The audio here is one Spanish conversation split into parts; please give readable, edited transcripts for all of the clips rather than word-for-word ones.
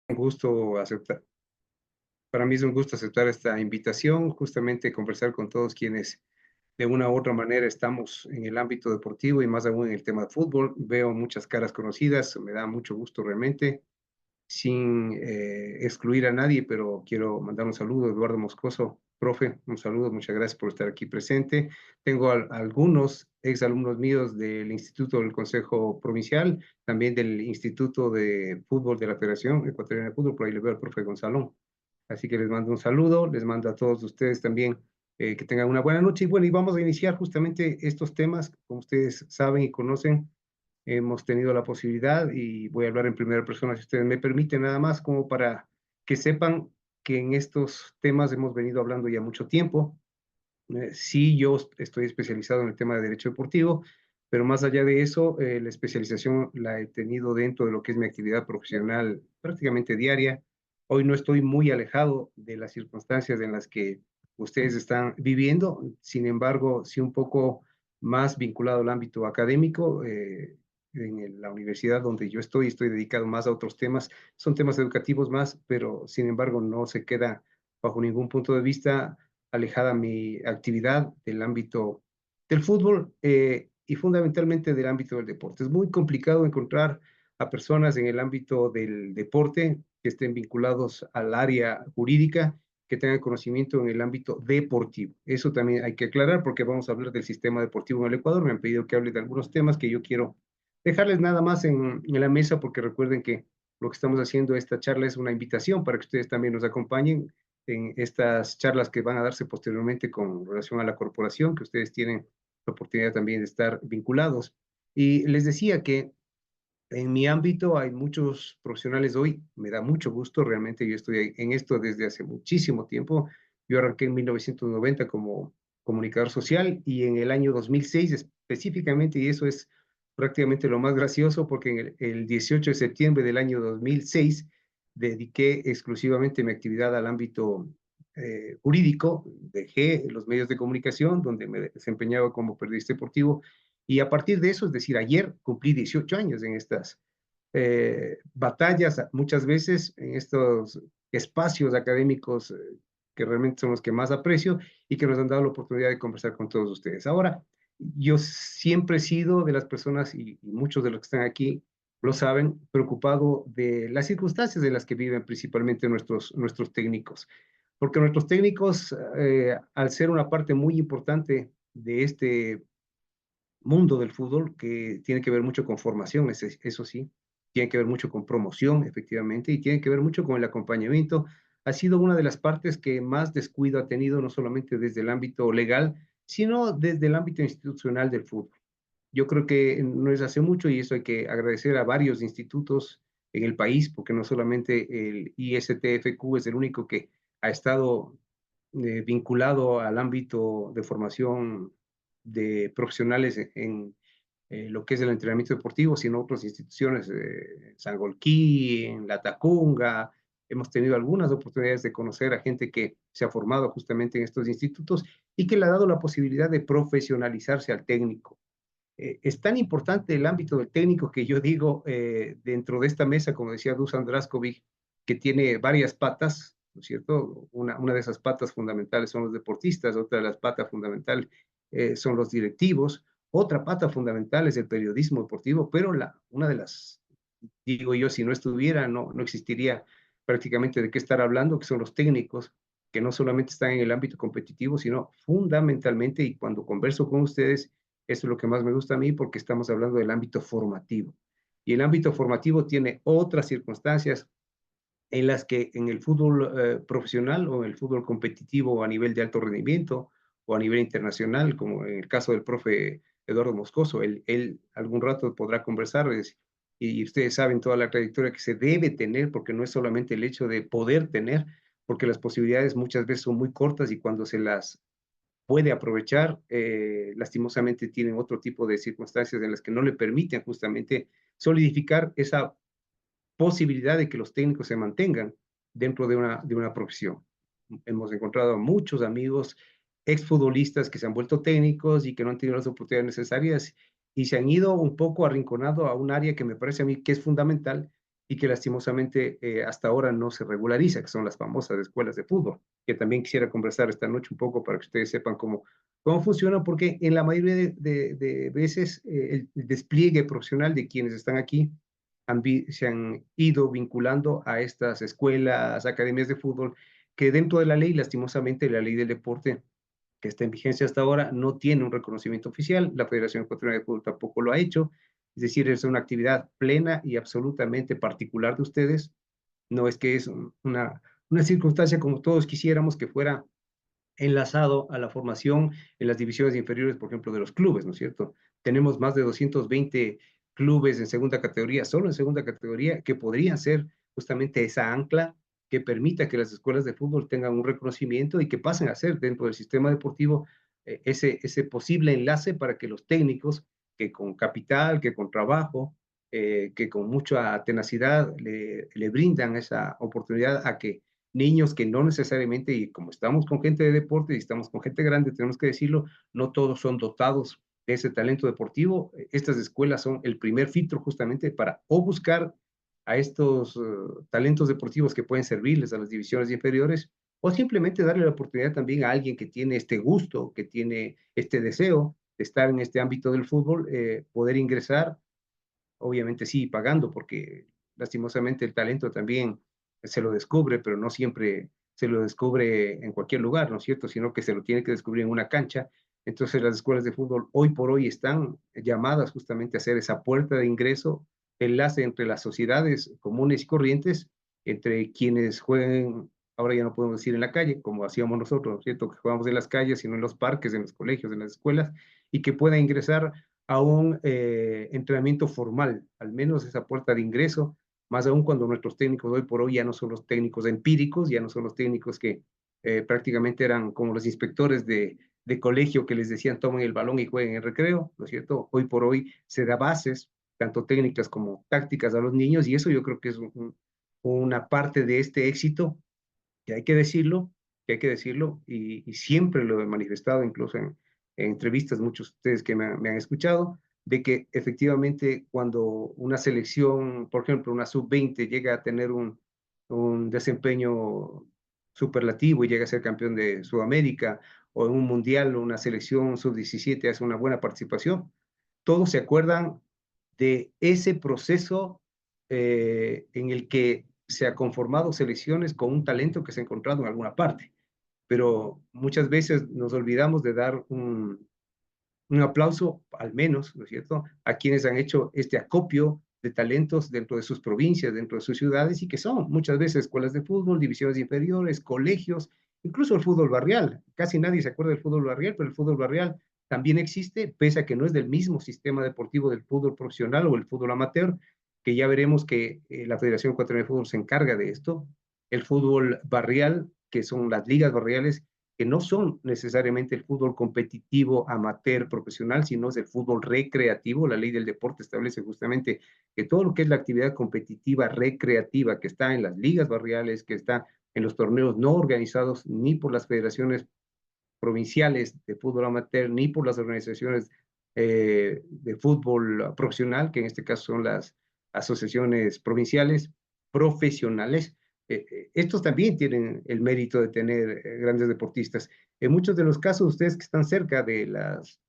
Un gusto aceptar para mí es un gusto aceptar esta invitación, justamente conversar con todos quienes de una u otra manera estamos en el ámbito deportivo y más aún en el tema de fútbol. Veo muchas caras conocidas, me da mucho gusto realmente, sin excluir a nadie, pero quiero mandar un saludo, Eduardo Moscoso, profe, un saludo, muchas gracias por estar aquí presente. Tengo algunos exalumnos míos del Instituto del Consejo Provincial, también del Instituto de Fútbol de la Federación Ecuatoriana de Fútbol, por ahí le veo al profe Gonzalo. Así que les mando un saludo, les mando a todos ustedes también que tengan una buena noche. Y bueno, y vamos a iniciar justamente estos temas, como ustedes saben y conocen, hemos tenido la posibilidad, y voy a hablar en primera persona, si ustedes me permiten, nada más como para que sepan que en estos temas hemos venido hablando ya mucho tiempo. Sí, yo estoy especializado en el tema de derecho deportivo, pero más allá de eso, la especialización la he tenido dentro de lo que es mi actividad profesional prácticamente diaria. Hoy no estoy muy alejado de las circunstancias en las que ustedes están viviendo, sin embargo, sí un poco más vinculado al ámbito académico. La universidad donde yo estoy dedicado más a otros temas, son temas educativos más, pero sin embargo no se queda bajo ningún punto de vista alejada mi actividad del ámbito del fútbol y fundamentalmente del ámbito del deporte. Es muy complicado encontrar a personas en el ámbito del deporte que estén vinculados al área jurídica, que tengan conocimiento en el ámbito deportivo. Eso también hay que aclarar porque vamos a hablar del sistema deportivo en el Ecuador. Me han pedido que hable de algunos temas que yo quiero dejarles nada más en la mesa porque recuerden que lo que estamos haciendo esta charla es una invitación para que ustedes también nos acompañen en estas charlas que van a darse posteriormente con relación a la corporación, que ustedes tienen la oportunidad también de estar vinculados. Y les decía que en mi ámbito hay muchos profesionales hoy, me da mucho gusto, realmente yo estoy en esto desde hace muchísimo tiempo. Yo arranqué en 1990 como comunicador social y en el año 2006 específicamente, y eso es prácticamente lo más gracioso, porque en el 18 de septiembre del año 2006 dediqué exclusivamente mi actividad al ámbito jurídico, dejé los medios de comunicación donde me desempeñaba como periodista deportivo y a partir de eso, es decir, ayer cumplí 18 años en estas batallas, muchas veces en estos espacios académicos que realmente son los que más aprecio y que nos han dado la oportunidad de conversar con todos ustedes. Ahora, yo siempre he sido de las personas, y muchos de los que están aquí lo saben, preocupado de las circunstancias en las que viven principalmente nuestros técnicos. Porque nuestros técnicos, al ser una parte muy importante de este mundo del fútbol que tiene que ver mucho con formación, eso sí, tiene que ver mucho con promoción, efectivamente, y tiene que ver mucho con el acompañamiento. Ha sido una de las partes que más descuido ha tenido, no solamente desde el ámbito legal, sino desde el ámbito institucional del fútbol. Yo creo que no es hace mucho y eso hay que agradecer a varios institutos en el país, porque no solamente el ISTFQ es el único que ha estado vinculado al ámbito de formación de profesionales en lo que es el entrenamiento deportivo, sino otras instituciones, Sangolquí, en La Tacunga. Hemos tenido algunas oportunidades de conocer a gente que se ha formado justamente en estos institutos y que le ha dado la posibilidad de profesionalizarse al técnico. Es tan importante el ámbito del técnico que yo digo, dentro de esta mesa, como decía Dusan Draskovic, que tiene varias patas, ¿no es cierto? Una de esas patas fundamentales son los deportistas, otra de las patas fundamentales son los directivos, otra pata fundamental es el periodismo deportivo, pero una de las, digo yo, si no estuviera, no existiría prácticamente de qué estar hablando, que son los técnicos, que no solamente están en el ámbito competitivo, sino fundamentalmente, y cuando converso con ustedes, eso es lo que más me gusta a mí porque estamos hablando del ámbito formativo. Y el ámbito formativo tiene otras circunstancias en las que en el fútbol profesional o en el fútbol competitivo a nivel de alto rendimiento o a nivel internacional, como en el caso del profe Eduardo Moscoso, él algún rato podrá conversar y ustedes saben toda la trayectoria que se debe tener, porque no es solamente el hecho de poder tener, porque las posibilidades muchas veces son muy cortas y cuando se las puede aprovechar, lastimosamente tienen otro tipo de circunstancias en las que no le permiten justamente solidificar esa posibilidad de que los técnicos se mantengan dentro de una profesión. Hemos encontrado muchos amigos exfutbolistas que se han vuelto técnicos y que no han tenido las oportunidades necesarias y se han ido un poco arrinconado a un área que me parece a mí que es fundamental y que lastimosamente hasta ahora no se regulariza, que son las famosas escuelas de fútbol, que también quisiera conversar esta noche un poco para que ustedes sepan cómo funciona, porque en la mayoría de veces el despliegue profesional de quienes están aquí se han ido vinculando a estas escuelas, academias de fútbol, que dentro de la ley, lastimosamente, la ley del deporte que está en vigencia hasta ahora, no tiene un reconocimiento oficial. La Federación Ecuatoriana de Fútbol tampoco lo ha hecho. Es decir, es una actividad plena y absolutamente particular de ustedes. No es que es una circunstancia como todos quisiéramos que fuera enlazado a la formación en las divisiones inferiores, por ejemplo, de los clubes, ¿no es cierto? Tenemos más de 220 clubes en segunda categoría, solo en segunda categoría, que podrían ser justamente esa ancla que permita que las escuelas de fútbol tengan un reconocimiento y que pasen a ser dentro del sistema deportivo ese posible enlace para que los técnicos, que con capital, que con trabajo, que con mucha tenacidad le brindan esa oportunidad a que niños que no necesariamente, y como estamos con gente de deporte y estamos con gente grande, tenemos que decirlo, no todos son dotados de ese talento deportivo. Estas escuelas son el primer filtro justamente para o buscar a estos talentos deportivos que pueden servirles a las divisiones inferiores o simplemente darle la oportunidad también a alguien que tiene este gusto, que tiene este deseo de estar en este ámbito del fútbol, poder ingresar obviamente sí, pagando, porque lastimosamente el talento también se lo descubre, pero no siempre se lo descubre en cualquier lugar, ¿no es cierto? Sino que se lo tiene que descubrir en una cancha. Entonces las escuelas de fútbol hoy por hoy están llamadas justamente a ser esa puerta de ingreso, enlace entre las sociedades comunes y corrientes, entre quienes jueguen, ahora ya no podemos decir en la calle, como hacíamos nosotros, ¿no es cierto? Que jugamos en las calles, sino en los parques, en los colegios, en las escuelas, y que pueda ingresar a un entrenamiento formal, al menos esa puerta de ingreso, más aún cuando nuestros técnicos hoy por hoy ya no son los técnicos empíricos, ya no son los técnicos que prácticamente eran como los inspectores de colegio que les decían tomen el balón y jueguen en recreo, ¿no es cierto? Hoy por hoy se da bases, tanto técnicas como tácticas a los niños, y eso yo creo que es una parte de este éxito que hay que decirlo, y siempre lo he manifestado, incluso en entrevistas, muchos de ustedes que me han escuchado, de que efectivamente cuando una selección, por ejemplo, una sub-20 llega a tener un desempeño superlativo y llega a ser campeón de Sudamérica, o en un mundial una selección sub-17 hace una buena participación, todos se acuerdan de ese proceso en el que se ha conformado selecciones con un talento que se ha encontrado en alguna parte. Pero muchas veces nos olvidamos de dar un aplauso, al menos, ¿no es cierto?, a quienes han hecho este acopio de talentos dentro de sus provincias, dentro de sus ciudades, y que son muchas veces escuelas de fútbol, divisiones inferiores, colegios, incluso el fútbol barrial. Casi nadie se acuerda del fútbol barrial, pero el fútbol barrial también existe, pese a que no es del mismo sistema deportivo del fútbol profesional o el fútbol amateur, que ya veremos que la Federación Ecuatoriana de Fútbol se encarga de esto. El fútbol barrial, que son las ligas barriales, que no son necesariamente el fútbol competitivo, amateur, profesional, sino es el fútbol recreativo. La ley del deporte establece justamente que todo lo que es la actividad competitiva recreativa que está en las ligas barriales, que está en los torneos no organizados ni por las federaciones provinciales de fútbol amateur, ni por las organizaciones de fútbol profesional, que en este caso son las asociaciones provinciales profesionales. Estos también tienen el mérito de tener grandes deportistas. En muchos de los casos, ustedes que están cerca de las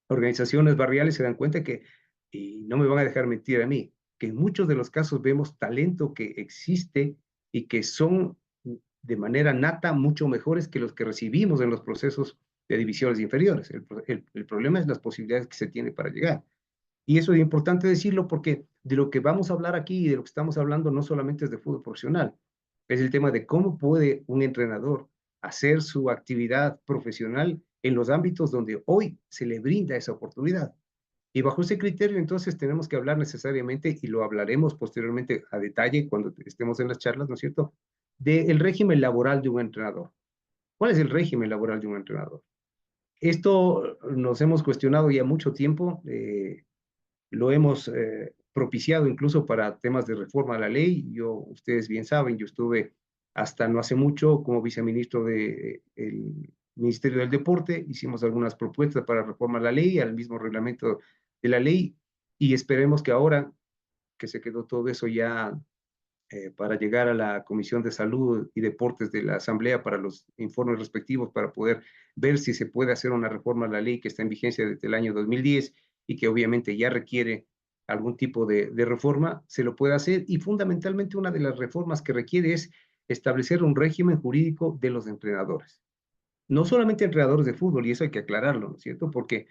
organizaciones barriales se dan cuenta que, y no me van a dejar mentir a mí, que en muchos de los casos vemos talento que existe y que son de manera nata mucho mejores que los que recibimos en los procesos de divisiones inferiores. El problema es las posibilidades que se tiene para llegar. Y eso es importante decirlo porque de lo que vamos a hablar aquí y de lo que estamos hablando no solamente es de fútbol profesional, es el tema de cómo puede un entrenador hacer su actividad profesional en los ámbitos donde hoy se le brinda esa oportunidad. Y bajo ese criterio, entonces, tenemos que hablar necesariamente, y lo hablaremos posteriormente a detalle cuando estemos en las charlas, ¿no es cierto?, del régimen laboral de un entrenador. ¿Cuál es el régimen laboral de un entrenador? Esto nos hemos cuestionado ya mucho tiempo, lo hemos propiciado incluso para temas de reforma a la ley. Ustedes bien saben, yo estuve hasta no hace mucho como viceministro del Ministerio del Deporte, hicimos algunas propuestas para reformar la ley, al mismo reglamento de la ley, y esperemos que ahora que se quedó todo eso ya para llegar a la Comisión de Salud y Deportes de la Asamblea para los informes respectivos, para poder ver si se puede hacer una reforma a la ley que está en vigencia desde el año 2010 y que obviamente ya requiere algún tipo de reforma, se lo puede hacer. Y fundamentalmente una de las reformas que requiere es establecer un régimen jurídico de los entrenadores. No solamente entrenadores de fútbol, y eso hay que aclararlo, ¿no es cierto? Porque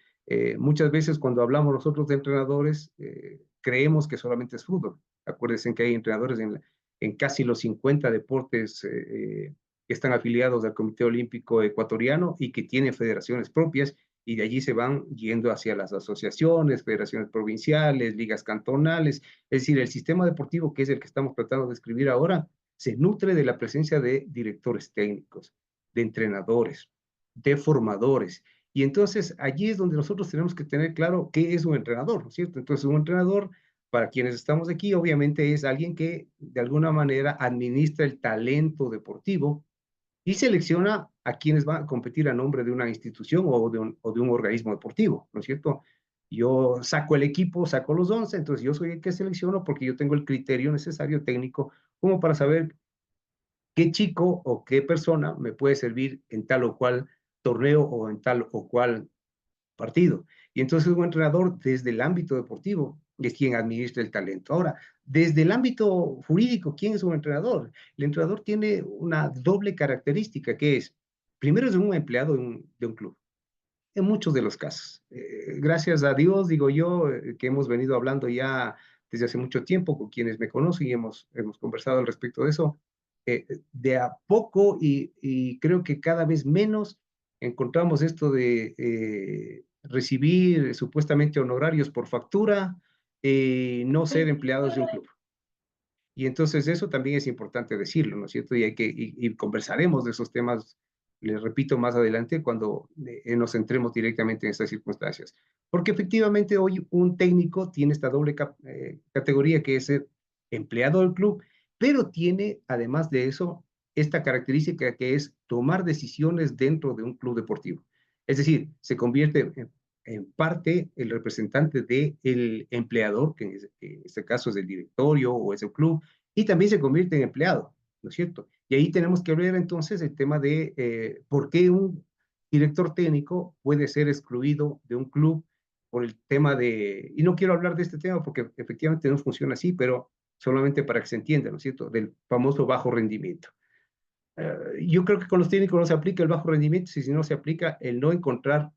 muchas veces cuando hablamos nosotros de entrenadores, creemos que solamente es fútbol. Acuérdense que hay entrenadores en casi los 50 deportes que están afiliados al Comité Olímpico Ecuatoriano y que tienen federaciones propias, y de allí se van yendo hacia las asociaciones, federaciones provinciales, ligas cantonales. Es decir, el sistema deportivo, que es el que estamos tratando de escribir ahora, se nutre de la presencia de directores técnicos, de entrenadores, de formadores. Y entonces allí es donde nosotros tenemos que tener claro qué es un entrenador, ¿no es cierto? Entonces un entrenador, para quienes estamos aquí, obviamente es alguien que de alguna manera administra el talento deportivo y selecciona a quienes van a competir a nombre de una institución o de un organismo deportivo, ¿no es cierto? Yo saco el equipo, saco los 11, entonces yo soy el que selecciono porque yo tengo el criterio necesario técnico como para saber qué chico o qué persona me puede servir en tal o cual torneo o en tal o cual partido. Y entonces un entrenador desde el ámbito deportivo es quien administra el talento. Ahora, desde el ámbito jurídico, ¿quién es un entrenador? El entrenador tiene una doble característica que es, primero es un empleado de un club, en muchos de los casos. Gracias a Dios, digo yo, que hemos venido hablando ya desde hace mucho tiempo con quienes me conocen y hemos conversado al respecto de eso. De a poco y creo que cada vez menos encontramos esto de recibir supuestamente honorarios por factura, no ser empleados de un club. Y entonces eso también es importante decirlo, ¿no es cierto? Y conversaremos de esos temas, les repito, más adelante cuando nos centremos directamente en estas circunstancias. Porque efectivamente hoy un técnico tiene esta doble categoría que es ser empleado del club, pero tiene además de eso esta característica que es tomar decisiones dentro de un club deportivo. Es decir, se convierte en parte el representante del empleador, que en este caso es el directorio o es el club, y también se convierte en empleado, ¿no es cierto? Y ahí tenemos que ver entonces el tema de por qué un director técnico puede ser excluido de un club por el tema de, y no quiero hablar de este tema porque efectivamente no funciona así, pero solamente para que se entienda, ¿no es cierto?, del famoso bajo rendimiento. Yo creo que con los técnicos no se aplica el bajo rendimiento, si no se aplica el no encontrar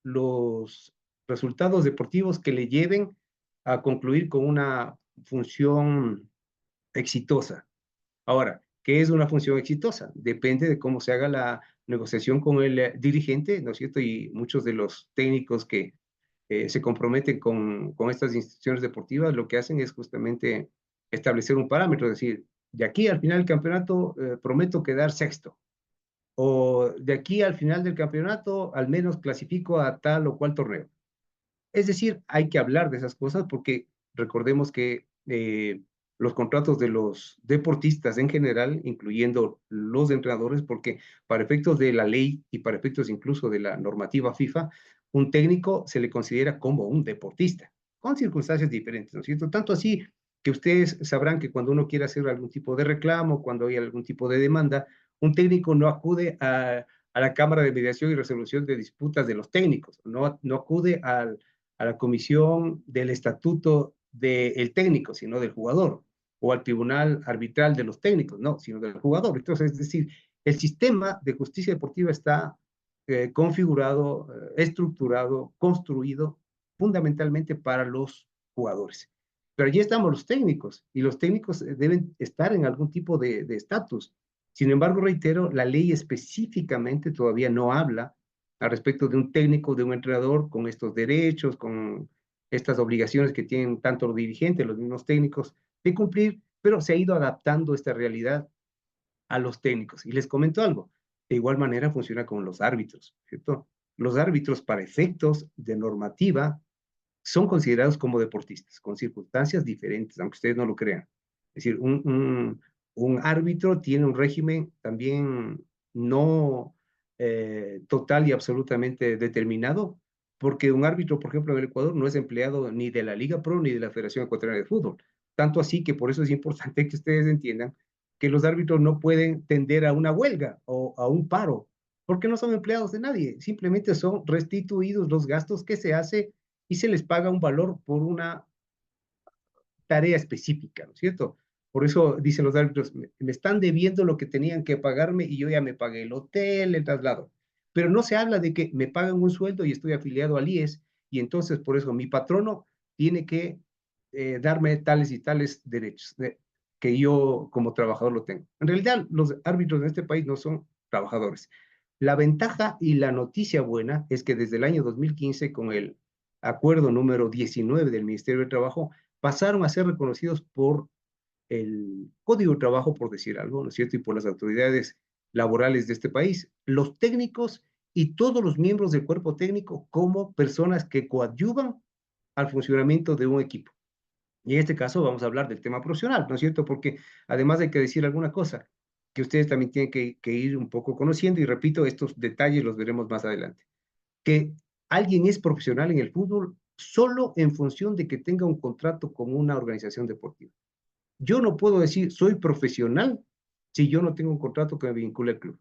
los resultados deportivos que le lleven a concluir con una función exitosa. Ahora, ¿qué es una función exitosa? Depende de cómo se haga la negociación con el dirigente, ¿no es cierto? Y muchos de los técnicos que se comprometen con estas instituciones deportivas, lo que hacen es justamente establecer un parámetro, es decir, de aquí al final del campeonato prometo quedar sexto, o de aquí al final del campeonato al menos clasifico a tal o cual torneo. Es decir, hay que hablar de esas cosas porque recordemos que los contratos de los deportistas en general, incluyendo los entrenadores, porque para efectos de la ley y para efectos incluso de la normativa FIFA, un técnico se le considera como un deportista, con circunstancias diferentes, ¿no es cierto? Tanto así que ustedes sabrán que cuando uno quiere hacer algún tipo de reclamo, cuando hay algún tipo de demanda, un técnico no acude a la Cámara de Mediación y Resolución de Disputas de los técnicos, no acude a la comisión del estatuto del técnico, sino del jugador, o al tribunal arbitral de los técnicos, no, sino del jugador. Entonces, es decir, el sistema de justicia deportiva está configurado, estructurado, construido fundamentalmente para los jugadores. Pero allí estamos los técnicos, y los técnicos deben estar en algún tipo de estatus. Sin embargo, reitero, la ley específicamente todavía no habla al respecto de un técnico, de un entrenador con estos derechos, con estas obligaciones que tienen tanto los dirigentes, los mismos técnicos, de cumplir, pero se ha ido adaptando esta realidad a los técnicos. Y les comento algo, de igual manera funciona con los árbitros, ¿cierto? Los árbitros para efectos de normativa son considerados como deportistas, con circunstancias diferentes, aunque ustedes no lo crean. Es decir, un árbitro tiene un régimen también no total y absolutamente determinado, porque un árbitro, por ejemplo, en el Ecuador no es empleado ni de la Liga Pro ni de la Federación Ecuatoriana de Fútbol. Tanto así que por eso es importante que ustedes entiendan que los árbitros no pueden tender a una huelga o a un paro, porque no son empleados de nadie, simplemente son restituidos los gastos que se hace y se les paga un valor por una tarea específica, ¿no es cierto? Por eso dicen los árbitros, me están debiendo lo que tenían que pagarme y yo ya me pagué el hotel, el traslado. Pero no se habla de que me pagan un sueldo y estoy afiliado al IES y entonces por eso mi patrono tiene que darme tales y tales derechos que yo como trabajador lo tengo. En realidad, los árbitros en este país no son trabajadores. La ventaja y la noticia buena es que desde el año 2015, con el acuerdo número 19 del Ministerio de Trabajo, pasaron a ser reconocidos por el Código de Trabajo, por decir algo, ¿no es cierto? Y por las autoridades laborales de este país, los técnicos y todos los miembros del cuerpo técnico como personas que coadyuvan al funcionamiento de un equipo. Y en este caso vamos a hablar del tema profesional, ¿no es cierto? Porque además hay que decir alguna cosa que ustedes también tienen que ir un poco conociendo, y repito, estos detalles los veremos más adelante. Que alguien es profesional en el fútbol solo en función de que tenga un contrato con una organización deportiva. Yo no puedo decir soy profesional si yo no tengo un contrato que me vincule al club.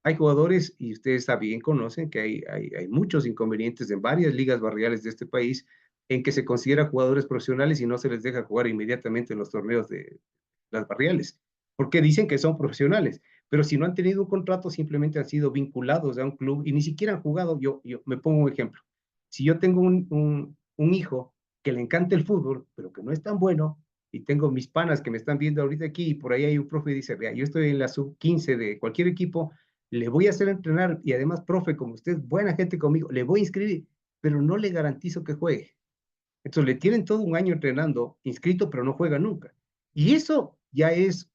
Hay jugadores, y ustedes también conocen que hay muchos inconvenientes en varias ligas barriales de este país en que se considera jugadores profesionales y no se les deja jugar inmediatamente en los torneos de las barriales, porque dicen que son profesionales, pero si no han tenido un contrato, simplemente han sido vinculados a un club y ni siquiera han jugado. Yo me pongo un ejemplo. Si yo tengo un hijo que le encanta el fútbol, pero que no es tan bueno, y tengo mis panas que me están viendo ahorita aquí, y por ahí hay un profe y dice, vea, yo estoy en la sub-15 de cualquier equipo, le voy a hacer entrenar, y además, profe, como usted es buena gente conmigo, le voy a inscribir, pero no le garantizo que juegue. Entonces le tienen todo un año entrenando, inscrito, pero no juega nunca. Y eso ya es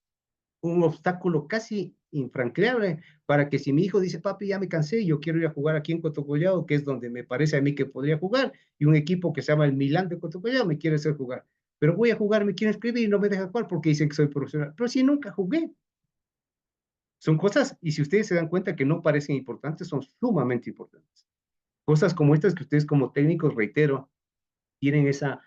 un obstáculo casi infranqueable para que si mi hijo dice, papi, ya me cansé, yo quiero ir a jugar aquí en Cotocollado, que es donde me parece a mí que podría jugar, y un equipo que se llama el Milán de Cotocollado me quiere hacer jugar, pero voy a jugar, me quiere escribir y no me deja jugar porque dicen que soy profesional, pero si nunca jugué. Son cosas, y si ustedes se dan cuenta que no parecen importantes, son sumamente importantes. Cosas como estas que ustedes como técnicos, reitero, tienen esa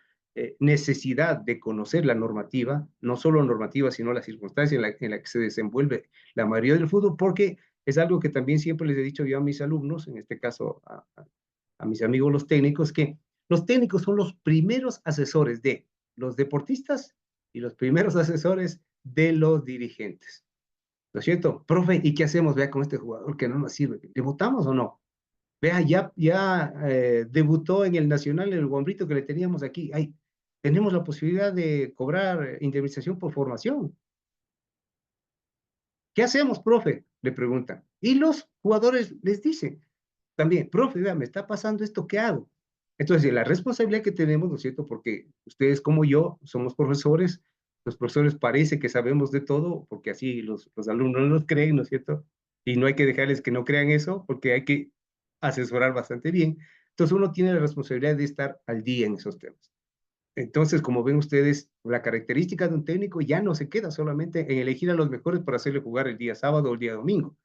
necesidad de conocer la normativa, no solo normativa, sino la circunstancia en la que se desenvuelve la mayoría del fútbol, porque es algo que también siempre les he dicho yo a mis alumnos, en este caso a mis amigos los técnicos, que los técnicos son los primeros asesores de los deportistas y los primeros asesores de los dirigentes. ¿No es cierto? Profe, ¿y qué hacemos, vea, con este jugador que no nos sirve? ¿Le votamos o no? Vea, ya debutó en el Nacional el Guambrito que le teníamos aquí. Ay, tenemos la posibilidad de cobrar indemnización por formación. ¿Qué hacemos, profe? Le preguntan. Y los jugadores les dicen también, profe, vea, me está pasando esto, ¿qué hago? Entonces, la responsabilidad que tenemos, ¿no es cierto? Porque ustedes como yo somos profesores, los profesores parece que sabemos de todo, porque así los alumnos nos creen, ¿no es cierto? Y no hay que dejarles que no crean eso, porque hay que asesorar bastante bien. Entonces, uno tiene la responsabilidad de estar al día en esos temas. Entonces, como ven ustedes, la característica de un técnico ya no se queda solamente en elegir a los mejores para hacerle jugar el día sábado o el día domingo.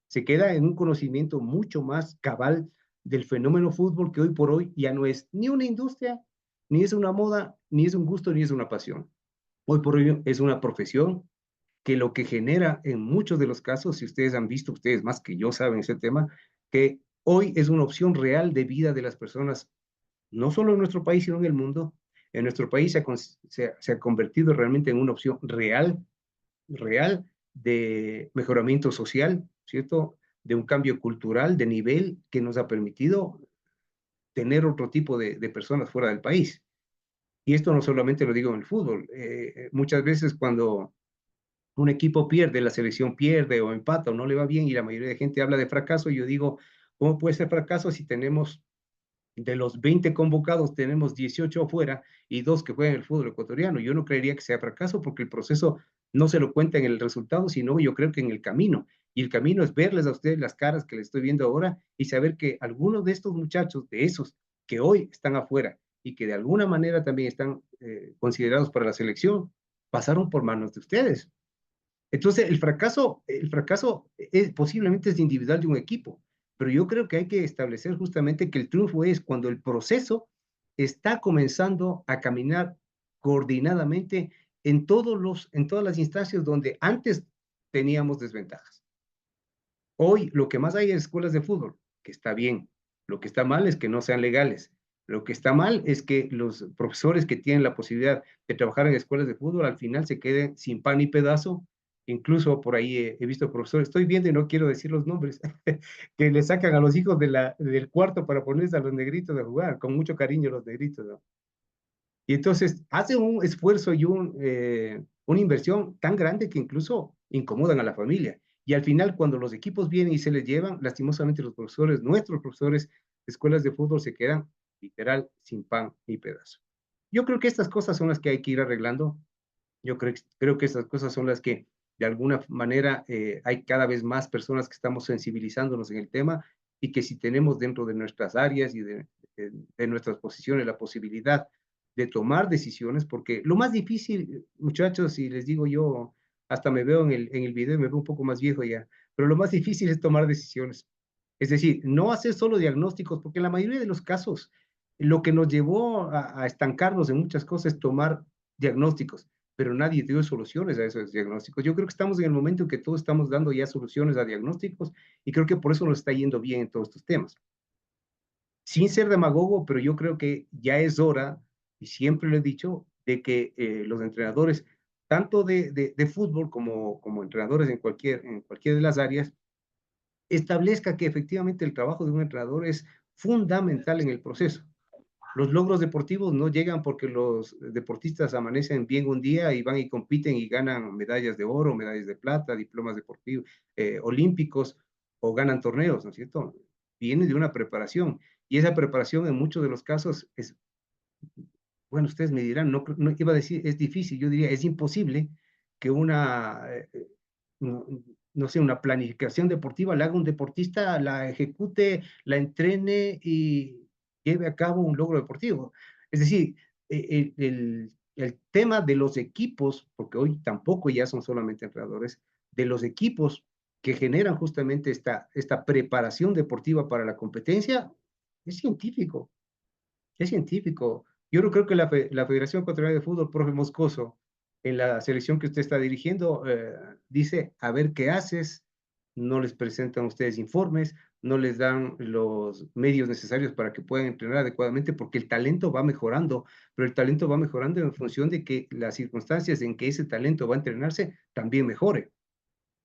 Se queda en un conocimiento mucho más cabal del fenómeno fútbol, que hoy por hoy ya no es ni una industria, ni es una moda, ni es un gusto, ni es una pasión. Hoy por hoy es una profesión que lo que genera en muchos de los casos, si ustedes han visto, ustedes más que yo saben ese tema, que hoy es una opción real de vida de las personas, no solo en nuestro país, sino en el mundo. En nuestro país se ha convertido realmente en una opción real de mejoramiento social, ¿cierto? De un cambio cultural de nivel que nos ha permitido tener otro tipo de personas fuera del país. Y esto no solamente lo digo en el fútbol. Muchas veces cuando un equipo pierde, la selección pierde o empata o no le va bien y la mayoría de gente habla de fracaso, yo digo, ¿cómo puede ser fracaso si tenemos de los 20 convocados, tenemos 18 afuera y 2 que juegan el fútbol ecuatoriano? Yo no creería que sea fracaso porque el proceso no se lo cuenta en el resultado, sino yo creo que en el camino. Y el camino es verles a ustedes las caras que les estoy viendo ahora y saber que algunos de estos muchachos, de esos que hoy están afuera y que de alguna manera también están considerados para la selección, pasaron por manos de ustedes. Entonces, el fracaso posiblemente es individual de un equipo, pero yo creo que hay que establecer justamente que el triunfo es cuando el proceso está comenzando a caminar coordinadamente en todas las instancias donde antes teníamos desventajas. Hoy lo que más hay es escuelas de fútbol, que está bien. Lo que está mal es que no sean legales. Lo que está mal es que los profesores que tienen la posibilidad de trabajar en escuelas de fútbol al final se queden sin pan ni pedazo. Incluso por ahí he visto profesores, estoy viendo y no quiero decir los nombres, que le sacan a los hijos del cuarto para ponerse a los negritos a jugar, con mucho cariño los negritos, ¿no? Y entonces hacen un esfuerzo y una inversión tan grande que incluso incomodan a la familia. Y al final, cuando los equipos vienen y se les llevan, lastimosamente los profesores, nuestros profesores de escuelas de fútbol se quedan literal sin pan ni pedazo. Yo creo que estas cosas son las que hay que ir arreglando. Creo que estas cosas son las que de alguna manera hay cada vez más personas que estamos sensibilizándonos en el tema y que si tenemos dentro de nuestras áreas y de nuestras posiciones la posibilidad de tomar decisiones, porque lo más difícil, muchachos, y les digo yo, hasta me veo en el video y me veo un poco más viejo ya, pero lo más difícil es tomar decisiones. Es decir, no hacer solo diagnósticos, porque en la mayoría de los casos lo que nos llevó a estancarnos en muchas cosas es tomar diagnósticos, pero nadie dio soluciones a esos diagnósticos. Yo creo que estamos en el momento en que todos estamos dando ya soluciones a diagnósticos y creo que por eso nos está yendo bien en todos estos temas. Sin ser demagogo, pero yo creo que ya es hora, y siempre lo he dicho, de que los entrenadores, tanto de fútbol como entrenadores en cualquier de las áreas, establezca que efectivamente el trabajo de un entrenador es fundamental en el proceso. Los logros deportivos no llegan porque los deportistas amanecen bien un día y van y compiten y ganan medallas de oro, medallas de plata, diplomas deportivos, olímpicos o ganan torneos, ¿no es cierto? Viene de una preparación y esa preparación en muchos de los casos es, bueno, ustedes me dirán, no iba a decir es difícil, yo diría es imposible que no, no sé, una planificación deportiva la haga un deportista, la ejecute, la entrene y lleve a cabo un logro deportivo. Es decir, el tema de los equipos, porque hoy tampoco ya son solamente entrenadores, de los equipos que generan justamente esta preparación deportiva para la competencia, es científico, es científico. Yo no creo que la Federación Ecuatoriana de Fútbol, profe Moscoso, en la selección que usted está dirigiendo, dice, a ver qué haces, no les presentan a ustedes informes, no les dan los medios necesarios para que puedan entrenar adecuadamente, porque el talento va mejorando, pero el talento va mejorando en función de que las circunstancias en que ese talento va a entrenarse también mejore.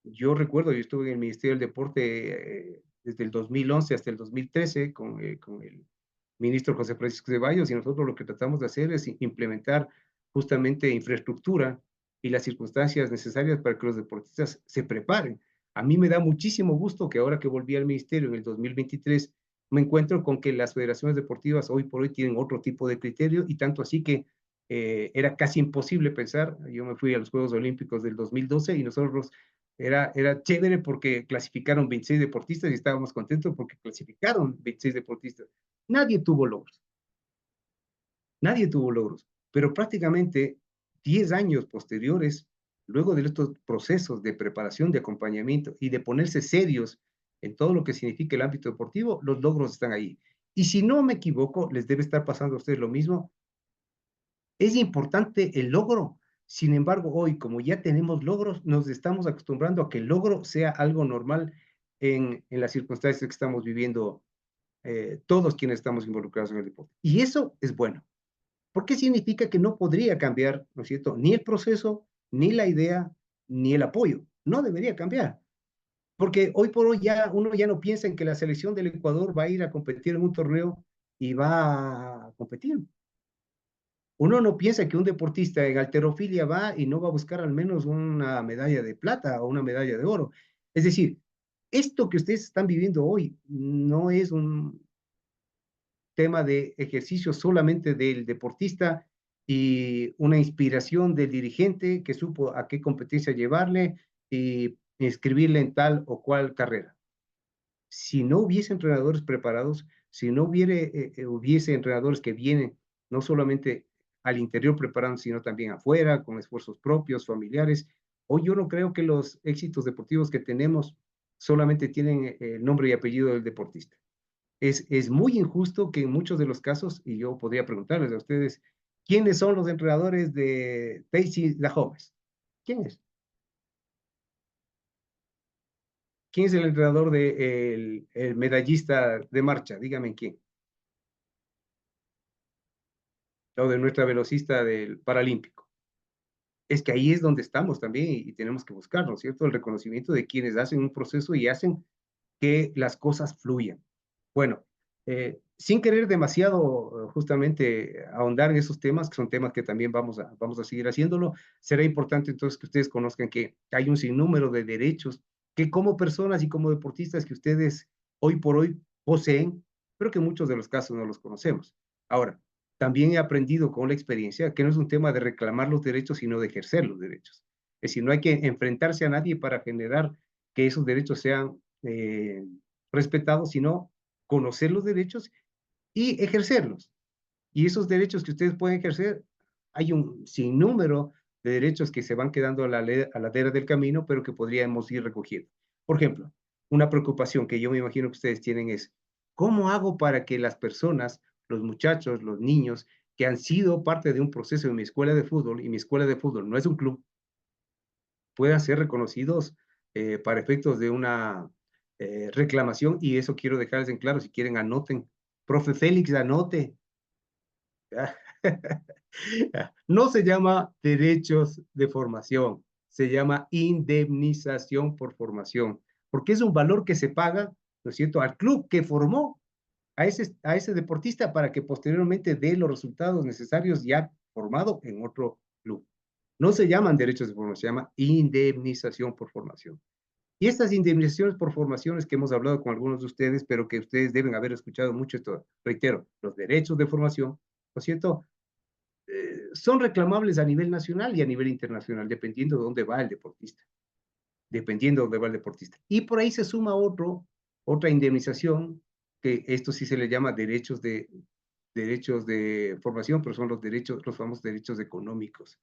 Yo recuerdo, yo estuve en el Ministerio del Deporte desde el 2011 hasta el 2013 con el ministro José Francisco Ceballos, y nosotros lo que tratamos de hacer es implementar justamente infraestructura y las circunstancias necesarias para que los deportistas se preparen. A mí me da muchísimo gusto que ahora que volví al ministerio en el 2023, me encuentro con que las federaciones deportivas hoy por hoy tienen otro tipo de criterio y tanto así que era casi imposible pensar, yo me fui a los Juegos Olímpicos del 2012 y nosotros era chévere porque clasificaron 26 deportistas y estábamos contentos porque clasificaron 26 deportistas. Nadie tuvo logros, nadie tuvo logros, pero prácticamente 10 años posteriores, luego de estos procesos de preparación, de acompañamiento y de ponerse serios en todo lo que significa el ámbito deportivo, los logros están ahí. Y si no me equivoco, les debe estar pasando a ustedes lo mismo, es importante el logro. Sin embargo, hoy, como ya tenemos logros, nos estamos acostumbrando a que el logro sea algo normal en las circunstancias que estamos viviendo todos quienes estamos involucrados en el deporte. Y eso es bueno, porque significa que no podría cambiar, ¿no es cierto?, ni el proceso, ni la idea, ni el apoyo. No debería cambiar, porque hoy por hoy ya uno ya no piensa en que la selección del Ecuador va a ir a competir en un torneo y va a competir. Uno no piensa que un deportista en halterofilia va y no va a buscar al menos una medalla de plata o una medalla de oro. Es decir, esto que ustedes están viviendo hoy no es un tema de ejercicio solamente del deportista y una inspiración del dirigente que supo a qué competencia llevarle y inscribirle en tal o cual carrera. Si no hubiese entrenadores preparados, si no hubiese entrenadores que vienen no solamente al interior preparando, sino también afuera, con esfuerzos propios, familiares, hoy yo no creo que los éxitos deportivos que tenemos solamente tienen el nombre y apellido del deportista. Es muy injusto que en muchos de los casos, y yo podría preguntarles a ustedes, ¿Quiénes son los entrenadores de Daisy La Jóvenes? ¿Quién es? ¿Quién es el entrenador de el medallista de marcha? Dígame quién. O de nuestra velocista del paralímpico. Es que ahí es donde estamos también y tenemos que buscar, ¿no es cierto? El reconocimiento de quienes hacen un proceso y hacen que las cosas fluyan. Bueno, sin querer demasiado justamente ahondar en esos temas, que son temas que también vamos a seguir haciéndolo, será importante entonces que ustedes conozcan que hay un sinnúmero de derechos que como personas y como deportistas que ustedes hoy por hoy poseen, pero que en muchos de los casos no los conocemos. Ahora, también he aprendido con la experiencia que no es un tema de reclamar los derechos, sino de ejercer los derechos. Es decir, no hay que enfrentarse a nadie para generar que esos derechos sean respetados, sino conocer los derechos y ejercerlos. Y esos derechos que ustedes pueden ejercer, hay un sinnúmero de derechos que se van quedando a la ladera del camino, pero que podríamos ir recogiendo. Por ejemplo, una preocupación que yo me imagino que ustedes tienen es, ¿cómo hago para que las personas, los muchachos, los niños, que han sido parte de un proceso en mi escuela de fútbol, y mi escuela de fútbol no es un club, puedan ser reconocidos para efectos de una reclamación? Y eso quiero dejarles en claro, si quieren anoten. Profe Félix, anote. No se llama derechos de formación, se llama indemnización por formación, porque es un valor que se paga, ¿no es cierto?, al club que formó a ese deportista para que posteriormente dé los resultados necesarios ya formado en otro club. No se llaman derechos de formación, se llama indemnización por formación. Y estas indemnizaciones por formaciones que hemos hablado con algunos de ustedes, pero que ustedes deben haber escuchado mucho esto, reitero, los derechos de formación, ¿no es cierto?, son reclamables a nivel nacional y a nivel internacional, dependiendo de dónde va el deportista, dependiendo de dónde va el deportista. Y por ahí se suma otra indemnización, que esto sí se le llama derechos de formación, pero son los derechos, los famosos derechos económicos.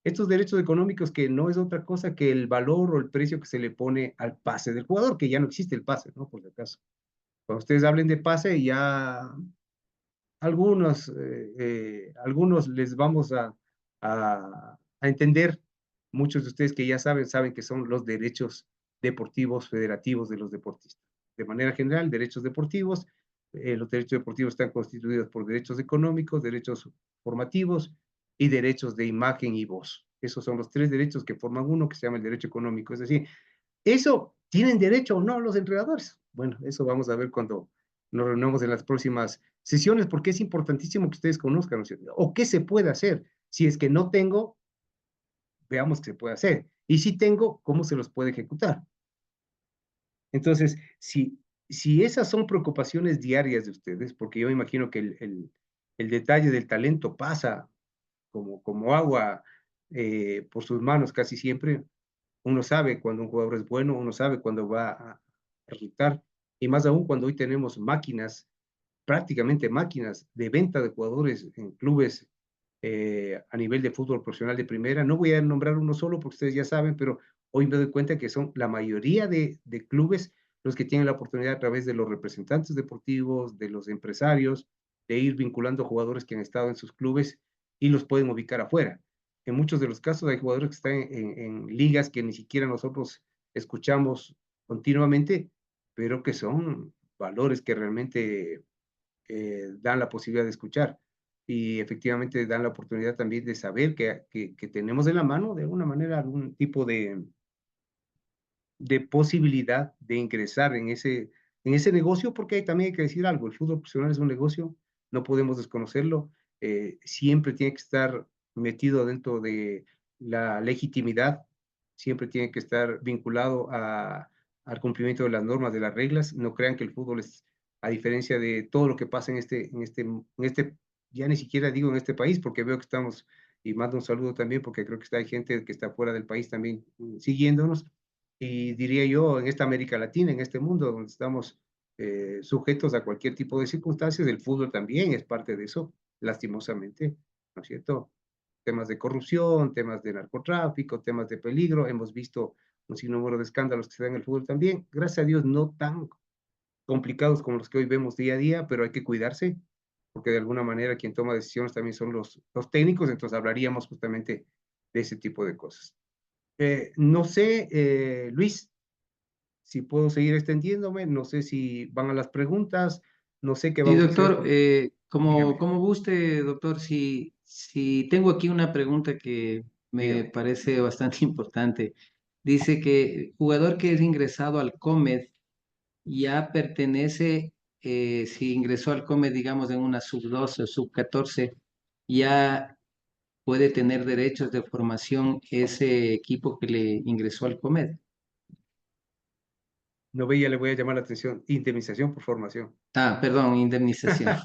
Estos derechos económicos que no es otra cosa que el valor o el precio que se le pone al pase del jugador, que ya no existe el pase, ¿no? Por si acaso. Cuando ustedes hablen de pase, ya algunos les vamos a entender, muchos de ustedes que ya saben que son los derechos deportivos federativos de los deportistas. De manera general, derechos deportivos, los derechos deportivos están constituidos por derechos económicos, derechos formativos y derechos de imagen y voz. Esos son los tres derechos que forman uno que se llama el derecho económico. Es decir, ¿eso tienen derecho o no los entrenadores? Bueno, eso vamos a ver cuando nos reunamos en las próximas sesiones, porque es importantísimo que ustedes conozcan, ¿no? O qué se puede hacer. Si es que no tengo, veamos qué se puede hacer. Y si tengo, ¿cómo se los puede ejecutar? Entonces, si esas son preocupaciones diarias de ustedes, porque yo me imagino que el detalle del talento pasa como agua por sus manos casi siempre. Uno sabe cuando un jugador es bueno, uno sabe cuando va a resultar, y más aún cuando hoy tenemos máquinas, prácticamente máquinas de venta de jugadores en clubes a nivel de fútbol profesional de primera. No voy a nombrar uno solo porque ustedes ya saben, pero hoy me doy cuenta que son la mayoría de clubes los que tienen la oportunidad a través de los representantes deportivos, de los empresarios, de ir vinculando jugadores que han estado en sus clubes y los pueden ubicar afuera. En muchos de los casos hay jugadores que están en ligas que ni siquiera nosotros escuchamos continuamente, pero que son valores que realmente dan la posibilidad de escuchar y efectivamente dan la oportunidad también de saber que tenemos en la mano de alguna manera algún tipo de posibilidad de ingresar en ese negocio, porque también hay que decir algo, el fútbol profesional es un negocio, no podemos desconocerlo, siempre tiene que estar metido dentro de la legitimidad, siempre tiene que estar vinculado al cumplimiento de las normas, de las reglas. No crean que el fútbol es, a diferencia de todo lo que pasa ya ni siquiera digo en este país, porque veo que estamos, y mando un saludo también, porque creo que hay gente que está fuera del país también siguiéndonos, y diría yo, en esta América Latina, en este mundo donde estamos sujetos a cualquier tipo de circunstancias, el fútbol también es parte de eso, lastimosamente, ¿no es cierto? Temas de corrupción, temas de narcotráfico, temas de peligro, hemos visto un sinnúmero de escándalos que se dan en el fútbol también, gracias a Dios no tan complicados como los que hoy vemos día a día, pero hay que cuidarse, porque de alguna manera quien toma decisiones también son los técnicos, entonces hablaríamos justamente de ese tipo de cosas. No sé, Luis, si puedo seguir extendiéndome, no sé si van a las preguntas, no sé qué Sí, vamos a hacer. doctor, como, Dígame, como guste, doctor, si tengo aquí una pregunta que me dígame. parece bastante importante. Dice que jugador que es ingresado al COMED ya pertenece, si ingresó al COMED, digamos, en una sub 12 o sub 14, ya puede tener derechos de formación ese equipo que le ingresó al COMED. No veía, le voy a llamar la atención. Indemnización por formación. Ah, perdón, indemnización.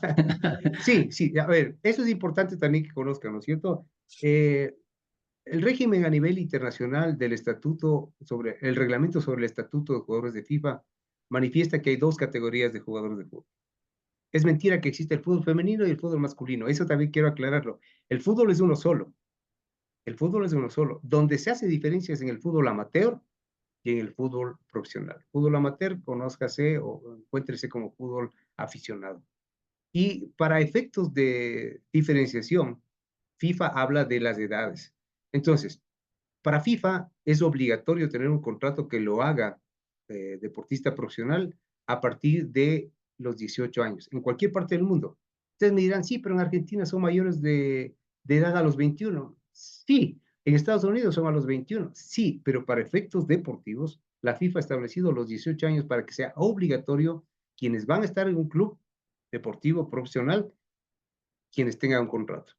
Sí, sí, a ver, eso es importante también que conozcan, ¿no es cierto? Eh, el régimen a nivel internacional del estatuto sobre, el reglamento sobre el estatuto de jugadores de FIFA manifiesta que hay dos categorías de jugadores de fútbol. Es mentira que existe el fútbol femenino y el fútbol masculino. Eso también quiero aclararlo. El fútbol es uno solo. El fútbol es uno solo. Donde se hace diferencias en el fútbol amateur y en el fútbol profesional. Fútbol amateur, conózcase o encuéntrese como fútbol aficionado. Y para efectos de diferenciación, FIFA habla de las edades. Entonces, para FIFA es obligatorio tener un contrato que lo haga deportista profesional a partir de los 18 años, en cualquier parte del mundo. Ustedes me dirán, sí, pero en Argentina son mayores de edad a los 21. Sí, en Estados Unidos son a los 21. Sí, pero para efectos deportivos, la FIFA ha establecido los 18 años para que sea obligatorio quienes van a estar en un club deportivo profesional, quienes tengan un contrato.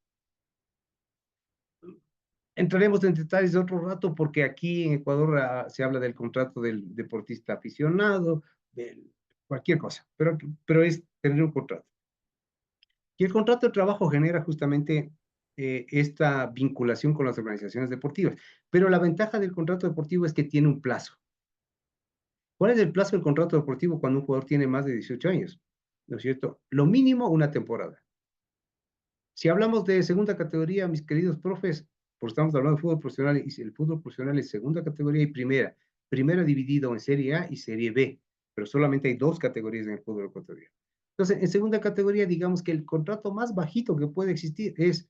Entraremos en detalles de otro rato porque aquí en Ecuador se habla del contrato del deportista aficionado, de cualquier cosa, pero es tener un contrato. Y el contrato de trabajo genera justamente esta vinculación con las organizaciones deportivas. Pero la ventaja del contrato deportivo es que tiene un plazo. ¿Cuál es el plazo del contrato deportivo cuando un jugador tiene más de 18 años? ¿No es cierto? Lo mínimo, una temporada. Si hablamos de segunda categoría, mis queridos profes, porque estamos hablando de fútbol profesional, y el fútbol profesional es segunda categoría y primera. Primera dividido en Serie A y Serie B, pero solamente hay dos categorías en el fútbol ecuatoriano. Entonces, en segunda categoría, digamos que el contrato más bajito que puede existir es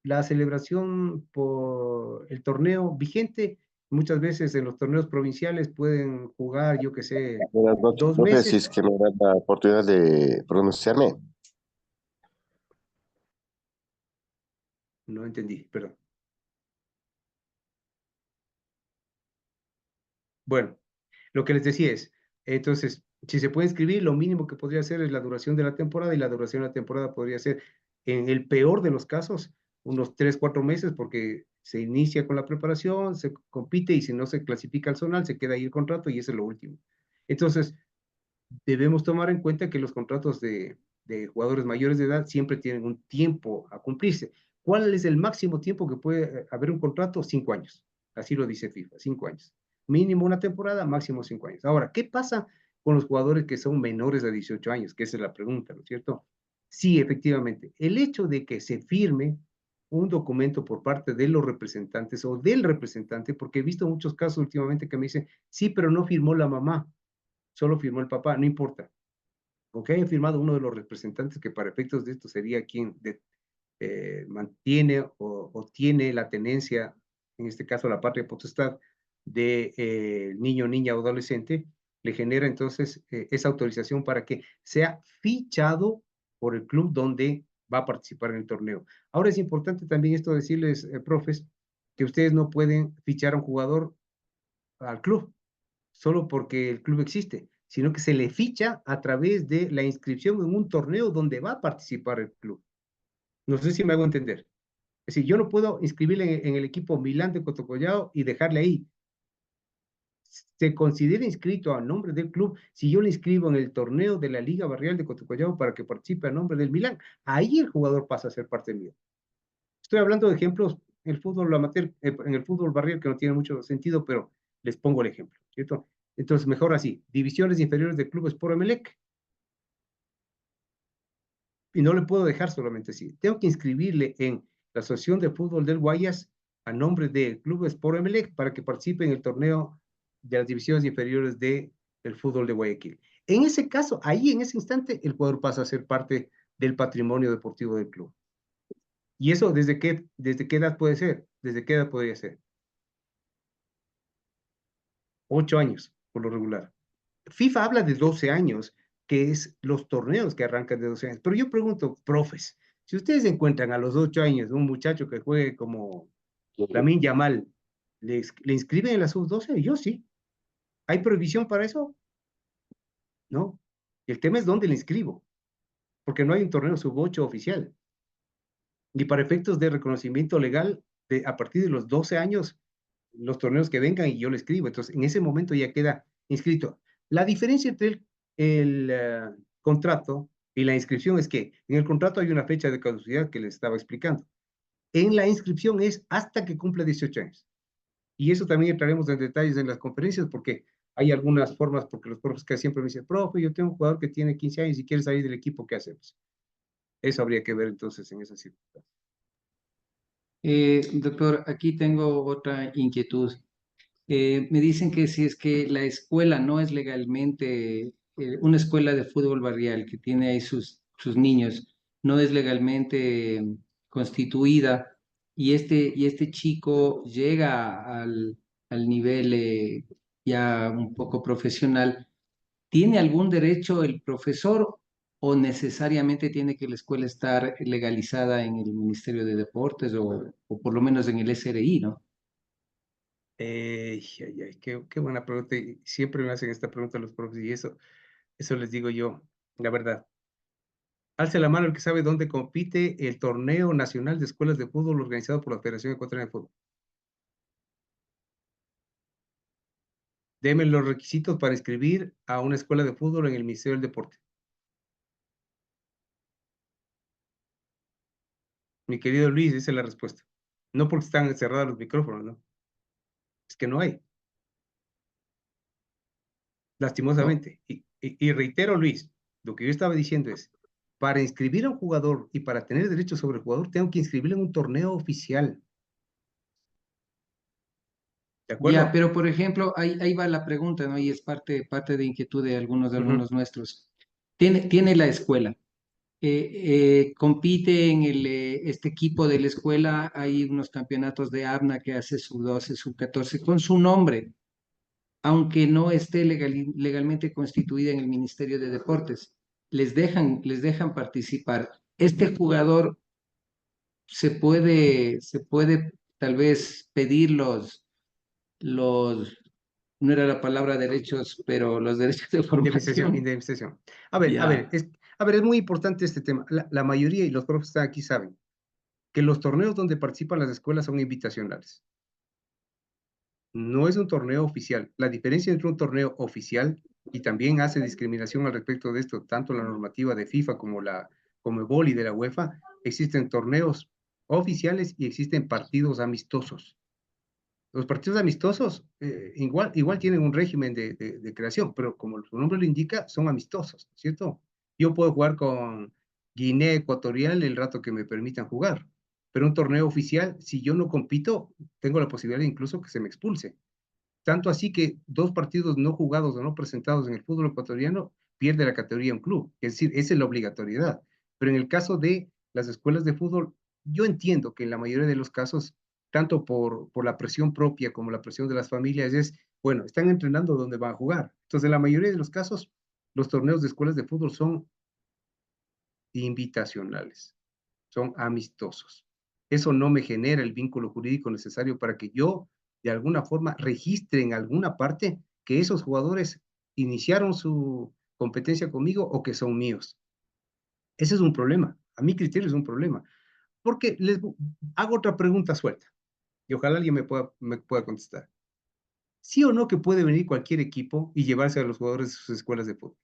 la celebración por el torneo vigente. Muchas veces en los torneos provinciales pueden jugar, yo que sé, Buenas noches, 2 profe. Si meses. es que me da la oportunidad de pronunciarme. No entendí, perdón. Bueno, lo que les decía es, entonces, si se puede inscribir, lo mínimo que podría hacer es la duración de la temporada y la duración de la temporada podría ser, en el peor de los casos, unos 3, 4 meses, porque se inicia con la preparación, se compite y si no se clasifica al zonal, se queda ahí el contrato y eso es lo último. Entonces, debemos tomar en cuenta que los contratos de jugadores mayores de edad siempre tienen un tiempo a cumplirse. ¿Cuál es el máximo tiempo que puede haber un contrato? 5 años. Así lo dice FIFA, 5 años. Mínimo una temporada, máximo 5 años. Ahora, ¿qué pasa con los jugadores que son menores de 18 años? Que esa es la pregunta, ¿no es cierto? Sí, efectivamente. El hecho de que se firme un documento por parte de los representantes o del representante, porque he visto muchos casos últimamente que me dicen, sí, pero no firmó la mamá, solo firmó el papá, no importa. Con que haya firmado uno de los representantes que para efectos de esto sería quien mantiene o tiene la tenencia, en este caso la patria potestad, de niño, niña o adolescente, le genera entonces esa autorización para que sea fichado por el club donde va a participar en el torneo. Ahora es importante también esto decirles, profes, que ustedes no pueden fichar a un jugador al club solo porque el club existe, sino que se le ficha a través de la inscripción en un torneo donde va a participar el club. No sé si me hago entender. Es decir, yo no puedo inscribirle en el equipo Milán de Cotocollao y dejarle ahí. Se considera inscrito a nombre del club si yo le inscribo en el torneo de la Liga Barrial de Cotocollao para que participe a nombre del Milán. Ahí el jugador pasa a ser parte mío. Estoy hablando de ejemplos en el fútbol amateur, en el fútbol barrial que no tiene mucho sentido, pero les pongo el ejemplo, ¿cierto? Entonces, mejor así, divisiones inferiores del club Sport Emelec, y no le puedo dejar solamente así. Tengo que inscribirle en la Asociación de Fútbol del Guayas a nombre del Club Sport Emelec para que participe en el torneo de las divisiones inferiores del fútbol de Guayaquil. En ese caso, ahí en ese instante, el jugador pasa a ser parte del patrimonio deportivo del club. ¿Y eso desde qué edad puede ser? ¿Desde qué edad podría ser? 8 años, por lo regular. FIFA habla de 12 años, que es los torneos que arrancan de 12 años. Pero yo pregunto, profes, si ustedes encuentran a los 8 años un muchacho que juegue como Lamine Yamal, ¿le inscriben en la sub-12? Yo sí. ¿Hay prohibición para eso? No. El tema es dónde le inscribo, porque no hay un torneo sub-8 oficial. Y para efectos de reconocimiento legal, a partir de los 12 años, los torneos que vengan y yo le escribo. Entonces, en ese momento ya queda inscrito. La diferencia entre el contrato y la inscripción es que en el contrato hay una fecha de caducidad que les estaba explicando. En la inscripción es hasta que cumpla 18 años. Y eso también entraremos en detalles en las conferencias porque hay algunas formas, porque los profes que siempre me dicen, profe, yo tengo un jugador que tiene 15 años y quiere salir del equipo, ¿qué hacemos? Eso habría que ver entonces en esa circunstancia. Doctor, aquí tengo otra inquietud. Me dicen que si es que la escuela no es legalmente, una escuela de fútbol barrial que tiene ahí sus niños, no es legalmente constituida y este chico llega al nivel ya un poco profesional, ¿tiene algún derecho el profesor o necesariamente tiene que la escuela estar legalizada en el Ministerio de Deportes o por lo menos en el SRI, ¿no? Qué buena pregunta. Y siempre me hacen esta pregunta los profes y eso les digo yo, la verdad. Alce la mano el que sabe dónde compite el torneo nacional de escuelas de fútbol organizado por la Federación Ecuatoriana de Fútbol. Deme los requisitos para inscribir a una escuela de fútbol en el Ministerio del Deporte. Mi querido Luis, esa es la respuesta. No porque están cerrados los micrófonos, ¿no? Es que no hay, No. lastimosamente. Y reitero, Luis, lo que yo estaba diciendo es, para inscribir a un jugador y para tener derechos sobre el jugador, tengo que inscribirlo en un torneo oficial. ¿De Ya, acuerdo? pero por ejemplo, ahí va la pregunta, ¿no? Y es parte de inquietud de algunos Ujú. alumnos nuestros. Tiene la escuela, compite en este equipo de la escuela, hay unos campeonatos de ABNA que hace sub-12, sub-14 con su nombre, aunque no esté legalmente constituida en el Ministerio de Deportes. Les dejan participar. Este jugador se puede tal vez pedir los, no era la palabra derechos, pero los derechos de Indemnización, formación. indemnización. Ya. A ver, es muy importante este tema. La mayoría y los profes que están aquí saben que los torneos donde participan las escuelas son invitacionales. No es un torneo oficial. La diferencia entre un torneo oficial y también hace discriminación al respecto de esto, tanto la normativa de FIFA como la Conmebol y de la UEFA, existen torneos oficiales y existen partidos amistosos. Los partidos amistosos igual tienen un régimen de creación, pero como su nombre lo indica, son amistosos, ¿cierto? Yo puedo jugar con Guinea Ecuatorial el rato que me permitan jugar, pero un torneo oficial, si yo no compito, tengo la posibilidad incluso que se me expulse. Tanto así que 2 partidos no jugados o no presentados en el fútbol ecuatoriano pierde la categoría un club, es decir, esa es la obligatoriedad. Pero en el caso de las escuelas de fútbol, yo entiendo que en la mayoría de los casos, tanto por la presión propia como la presión de las familias, es, bueno, están entrenando donde van a jugar. Entonces, en la mayoría de los casos, los torneos de escuelas de fútbol son invitacionales, son amistosos. Eso no me genera el vínculo jurídico necesario para que yo, de alguna forma, registre en alguna parte que esos jugadores iniciaron su competencia conmigo o que son míos. Ese es un problema. A mi criterio es un problema. Porque hago otra pregunta suelta y ojalá alguien me pueda contestar. ¿Sí o no que puede venir cualquier equipo y llevarse a los jugadores de sus escuelas de fútbol?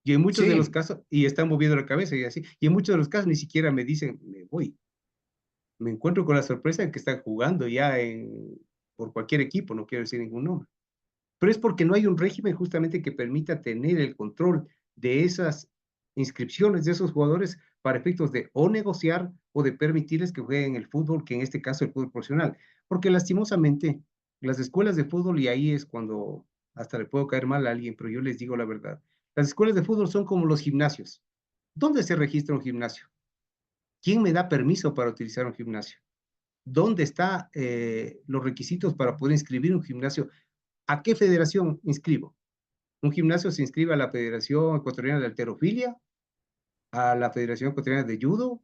Y en muchos de los Sí, casos, y están moviendo la cabeza y así, y en muchos de los casos ni siquiera me dicen, me voy. Me encuentro con la sorpresa de que están jugando ya por cualquier equipo, no quiero decir ningún nombre. Pero es porque no hay un régimen justamente que permita tener el control de esas inscripciones de esos jugadores para efectos de o negociar o de permitirles que jueguen el fútbol, que en este caso el fútbol profesional. Porque lastimosamente las escuelas de fútbol, y ahí es cuando hasta le puedo caer mal a alguien, pero yo les digo la verdad, Las escuelas de fútbol son como los gimnasios. ¿Dónde se registra un gimnasio? ¿Quién me da permiso para utilizar un gimnasio? ¿Dónde están los requisitos para poder inscribir un gimnasio? ¿A qué federación inscribo? Un gimnasio se inscribe a la Federación Ecuatoriana de Halterofilia, a la Federación Ecuatoriana de Judo.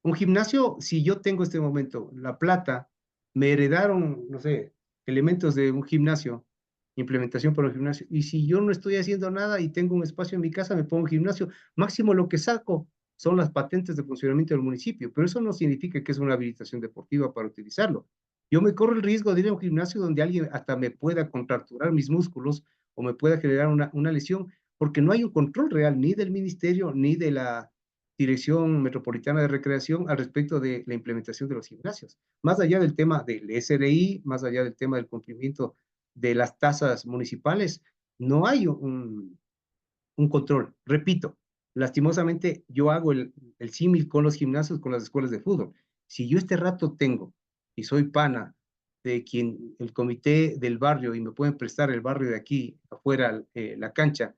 Un gimnasio, si yo tengo este momento la plata, me heredaron, no sé, elementos de un gimnasio, implementación para un gimnasio, y si yo no estoy haciendo nada y tengo un espacio en mi casa, me pongo un gimnasio, máximo lo que saco son las patentes de funcionamiento del municipio, pero eso no significa que es una habilitación deportiva para utilizarlo. Yo me corro el riesgo de ir a un gimnasio donde alguien hasta me pueda contracturar mis músculos o me pueda generar una lesión, porque no hay un control real ni del ministerio ni de la Dirección Metropolitana de Recreación al respecto de la implementación de los gimnasios. Más allá del tema del SRI, más allá del tema del cumplimiento de las tasas municipales, no hay un control. Repito, lastimosamente yo hago el símil con los gimnasios, con las escuelas de fútbol. Si yo este rato tengo y soy pana de quien el comité del barrio y me pueden prestar el barrio de aquí afuera la cancha,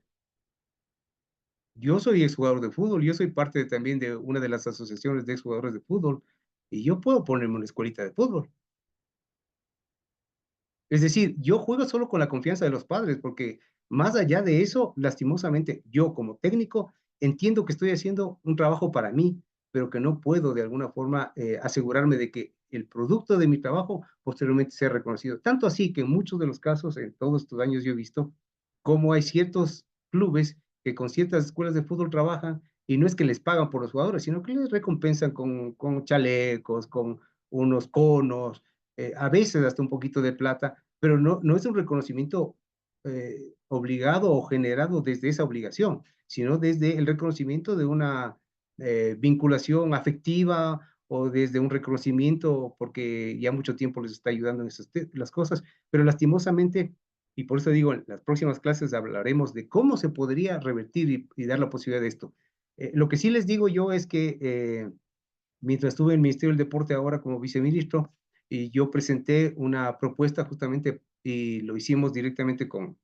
yo soy exjugador de fútbol, yo soy parte también de una de las asociaciones de exjugadores de fútbol, y yo puedo ponerme una escuelita de fútbol. Es decir, yo juego solo con la confianza de los padres, porque más allá de eso, lastimosamente, yo como técnico entiendo que estoy haciendo un trabajo para mí, pero que no puedo de alguna forma asegurarme de que el producto de mi trabajo posteriormente sea reconocido. Tanto así que en muchos de los casos, en todos estos años yo he visto cómo hay ciertos clubes que con ciertas escuelas de fútbol trabajan y no es que les pagan por los jugadores, sino que les recompensan con chalecos, con unos conos, a veces hasta un poquito de plata, pero no es un reconocimiento obligado o generado desde esa obligación, sino desde el reconocimiento de una vinculación afectiva o desde un reconocimiento porque ya mucho tiempo les está ayudando en esas las cosas, pero lastimosamente, y por eso digo, en las próximas clases hablaremos de cómo se podría revertir y dar la posibilidad de esto. Lo que sí les digo yo es que mientras estuve en el Ministerio del Deporte ahora como viceministro, y yo presenté una propuesta justamente y lo hicimos directamente con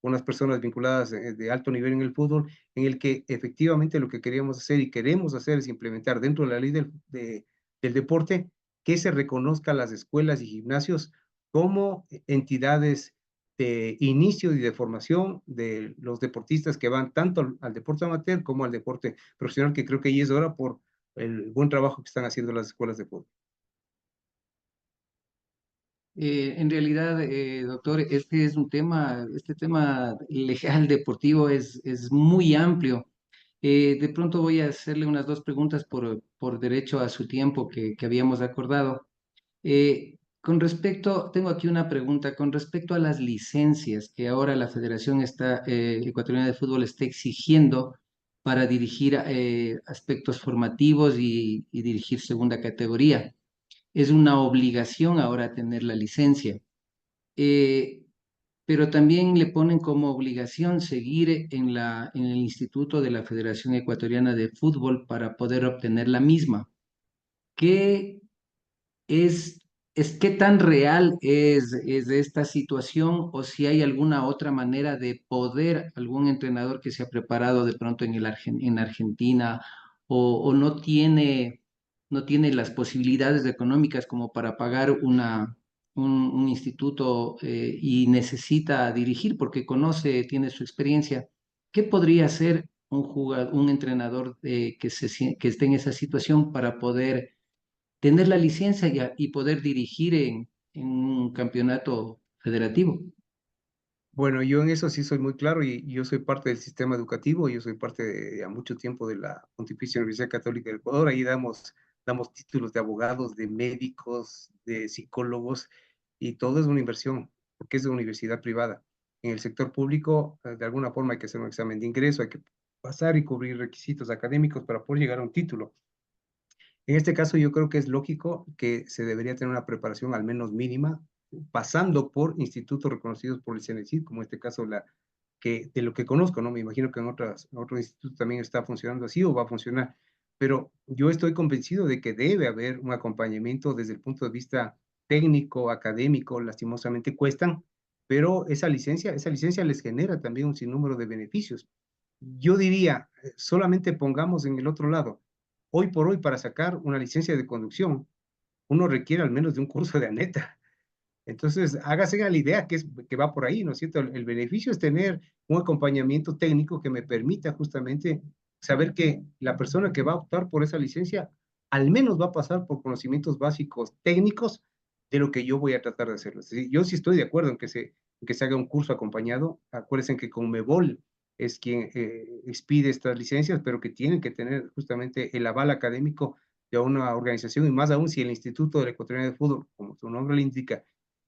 unas personas vinculadas de alto nivel en el fútbol, en el que efectivamente lo que queríamos hacer y queremos hacer es implementar dentro de la ley del deporte que se reconozca a las escuelas y gimnasios como entidades de inicio y de formación de los deportistas que van tanto al deporte amateur como al deporte profesional, que creo que ahí es hora por el buen trabajo que están haciendo las escuelas de fútbol. En realidad, doctor, este es un tema, este tema legal deportivo es muy amplio. De pronto voy a hacerle unas dos preguntas por derecho a su tiempo que habíamos acordado. Con respecto, tengo aquí una pregunta con respecto a las licencias que ahora la Ecuatoriana de Fútbol está exigiendo para dirigir aspectos formativos y dirigir segunda categoría. Es una obligación ahora tener la licencia. Eh, pero también le ponen como obligación seguir en el Instituto de la Federación Ecuatoriana de Fútbol para poder obtener la misma. ¿Qué es, qué tan real es esta situación o si hay alguna otra manera de poder, algún entrenador que se ha preparado de pronto en Argentina o no tiene las posibilidades económicas como para pagar un instituto y necesita dirigir porque conoce, tiene su experiencia? ¿Qué podría hacer un entrenador que esté en esa situación para poder tener la licencia y poder dirigir en un campeonato federativo? Bueno, yo en eso sí soy muy claro y yo soy parte del sistema educativo, yo soy parte a mucho tiempo de la Pontificia Universidad Católica del Ecuador, ahí damos títulos de abogados, de médicos, de psicólogos y todo es una inversión porque es de universidad privada. En el sector público, de alguna forma hay que hacer un examen de ingreso, hay que pasar y cubrir requisitos académicos para poder llegar a un título. En este caso, yo creo que es lógico que se debería tener una preparación al menos mínima, pasando por institutos reconocidos por el CNCID, como en este caso de lo que conozco, ¿no? Me imagino que en otros institutos también está funcionando así o va a funcionar, pero yo estoy convencido de que debe haber un acompañamiento desde el punto de vista técnico, académico, lastimosamente cuestan, pero esa licencia les genera también un sinnúmero de beneficios. Yo diría, solamente pongamos en el otro lado, hoy por hoy para sacar una licencia de conducción, uno requiere al menos de un curso de ANETA. Entonces, hágase a la idea que va por ahí, ¿no es cierto? El beneficio es tener un acompañamiento técnico que me permita justamente saber que la persona que va a optar por esa licencia al menos va a pasar por conocimientos básicos técnicos de lo que yo voy a tratar de hacerlo. Es decir, yo sí estoy de acuerdo en que se haga un curso acompañado. Acuérdense que Conmebol es quien expide estas licencias, pero que tienen que tener justamente el aval académico de una organización, y más aún si el Instituto de la Ecuatoriana de Fútbol, como su nombre le indica,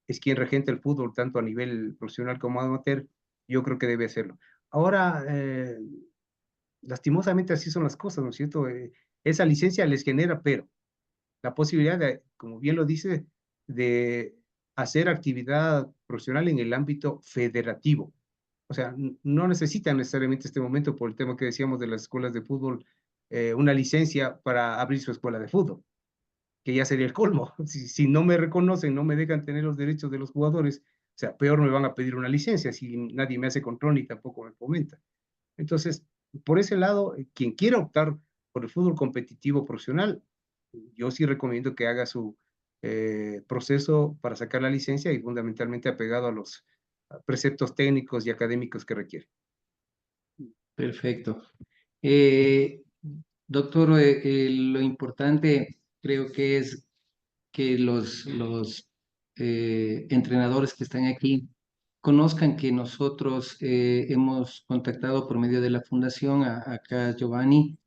es quien regenta el fútbol tanto a nivel profesional como amateur, yo creo que debe hacerlo. Ahora, lastimosamente así son las cosas, ¿no es cierto? Esa licencia les genera, pero la posibilidad de, como bien lo dice, de hacer actividad profesional en el ámbito federativo. O sea, no necesitan necesariamente este momento, por el tema que decíamos de las escuelas de fútbol, una licencia para abrir su escuela de fútbol, que ya sería el colmo. Si no me reconocen, no me dejan tener los derechos de los jugadores, o sea, peor me van a pedir una licencia si nadie me hace control ni tampoco me fomenta. Entonces, por ese lado, quien quiera optar por el fútbol competitivo profesional, yo sí recomiendo que haga su proceso para sacar la licencia y fundamentalmente apegado a los preceptos técnicos y académicos que requiere. Perfecto. Doctor, lo importante creo que es que los entrenadores que están aquí conozcan que nosotros hemos contactado por medio de la fundación acá Giovanni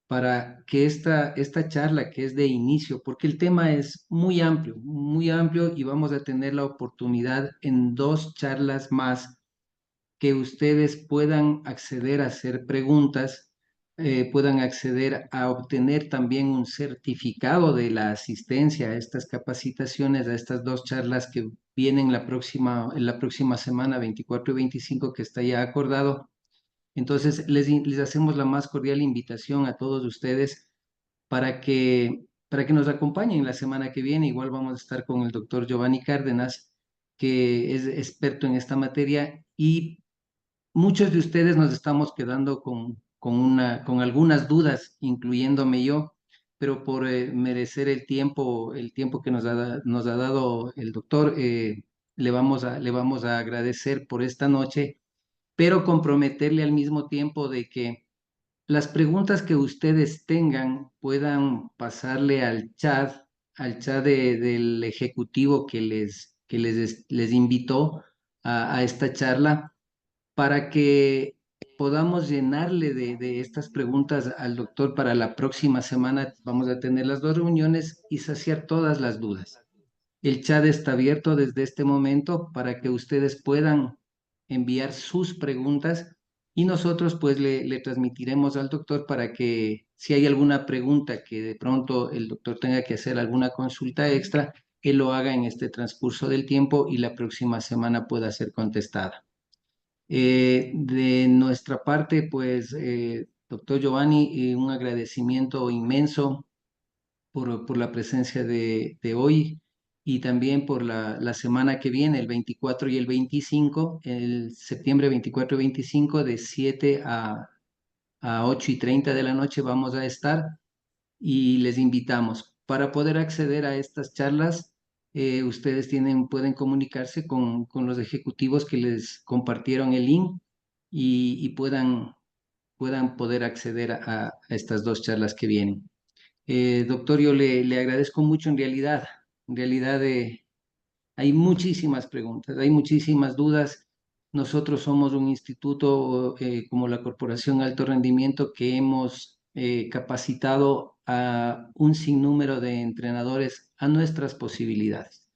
para que esta charla que es de inicio, porque el tema es muy amplio y vamos a tener la oportunidad en 2 charlas más que ustedes puedan acceder a hacer preguntas, puedan acceder a obtener también un certificado de la asistencia a estas capacitaciones, a estas 2 charlas que vienen en la próxima semana, 24 y 25, que está ya acordado. Entonces, les hacemos la más cordial invitación a todos ustedes para que nos acompañen la semana que viene. Igual vamos a estar con el doctor Giovanni Cárdenas, que es experto en esta materia, y muchos de ustedes nos estamos quedando con algunas dudas, incluyéndome yo, pero por merecer el tiempo que nos ha dado el doctor, le vamos a agradecer por esta noche, pero comprometerle al mismo tiempo de que las preguntas que ustedes tengan puedan pasarle al chat del ejecutivo les invitó a esta charla para que podamos llenarle de estas preguntas al doctor para la próxima semana. Vamos a tener las 2 reuniones y saciar todas las dudas. El chat está abierto desde este momento para que ustedes puedan enviar sus preguntas y nosotros pues le transmitiremos al doctor para que si hay alguna pregunta que de pronto el doctor tenga que hacer alguna consulta extra, él lo haga en este transcurso del tiempo y la próxima semana pueda ser contestada. De nuestra parte, pues, doctor Giovanni, un agradecimiento inmenso por la presencia de hoy y también por la semana que viene, el 24 y el 25, el septiembre 24 y 25, de 7 a 8:30 de la noche vamos a estar y les invitamos. Para poder acceder a estas charlas, ustedes pueden comunicarse con los ejecutivos que les compartieron el link y puedan poder acceder a estas 2 charlas que vienen. Doctor, yo le agradezco mucho en realidad. En realidad, hay muchísimas preguntas, hay muchísimas dudas. Nosotros somos un instituto como la Corporación Alto Rendimiento que hemos capacitado a un sinnúmero de entrenadores a nuestras posibilidades.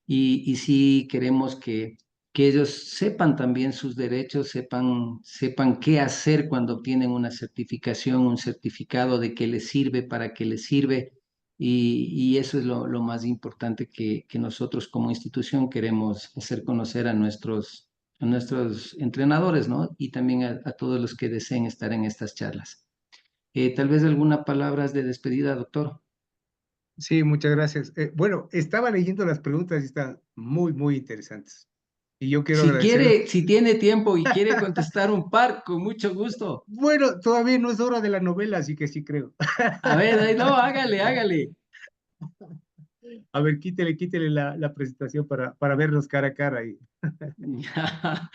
Y sí queremos que ellos sepan también sus derechos, sepan qué hacer cuando obtienen una certificación, un certificado de qué les sirve, para qué les sirve. Y eso es lo más importante que nosotros como institución queremos hacer conocer a nuestros entrenadores, ¿no? Y también a todos los que deseen estar en estas charlas. Tal vez algunas palabras de despedida, doctor. Sí, muchas gracias. Bueno, estaba leyendo las preguntas y están muy, muy interesantes. Y yo quiero Si agradecer. quiere, si tiene tiempo y quiere contestar un par, con mucho gusto. Bueno, todavía no es hora de la novela, así que sí creo. A ver, ahí no, hágale, hágale. A ver, quítele la presentación para vernos cara a cara. Ya,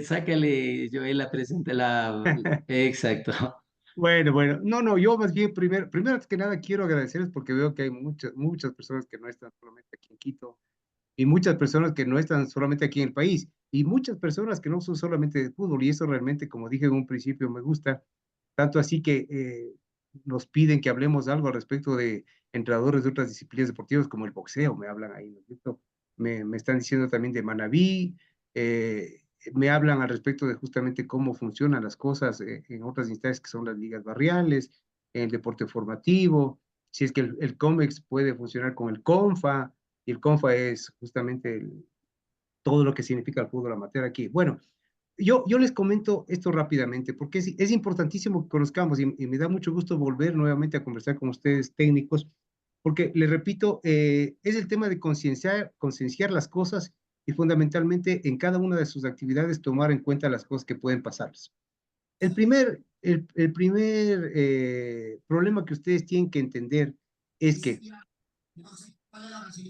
sácale, Joel, la presente, la... Exacto. Bueno, bueno, no, yo más bien primero antes que nada quiero agradecerles porque veo que hay muchas personas que no están solamente aquí en Quito y muchas personas que no están solamente aquí en el país y muchas personas que no son solamente de fútbol y eso realmente, como dije en un principio, me gusta, tanto así que nos piden que hablemos algo al respecto de entrenadores de otras disciplinas deportivas como el boxeo, me hablan ahí, ¿no es cierto? Me están diciendo también de Manabí, me hablan al respecto de justamente cómo funcionan las cosas en otras instancias que son las ligas barriales, en el deporte formativo, si es que el COMEX puede funcionar con el CONFA, y el CONFA es justamente todo lo que significa el fútbol amateur aquí. Bueno, yo les comento esto rápidamente porque es importantísimo que conozcamos y me da mucho gusto volver nuevamente a conversar con ustedes técnicos, porque les repito, es el tema de concienciar las cosas y fundamentalmente en cada una de sus actividades tomar en cuenta las cosas que pueden pasarles. El primer problema que ustedes tienen que entender es que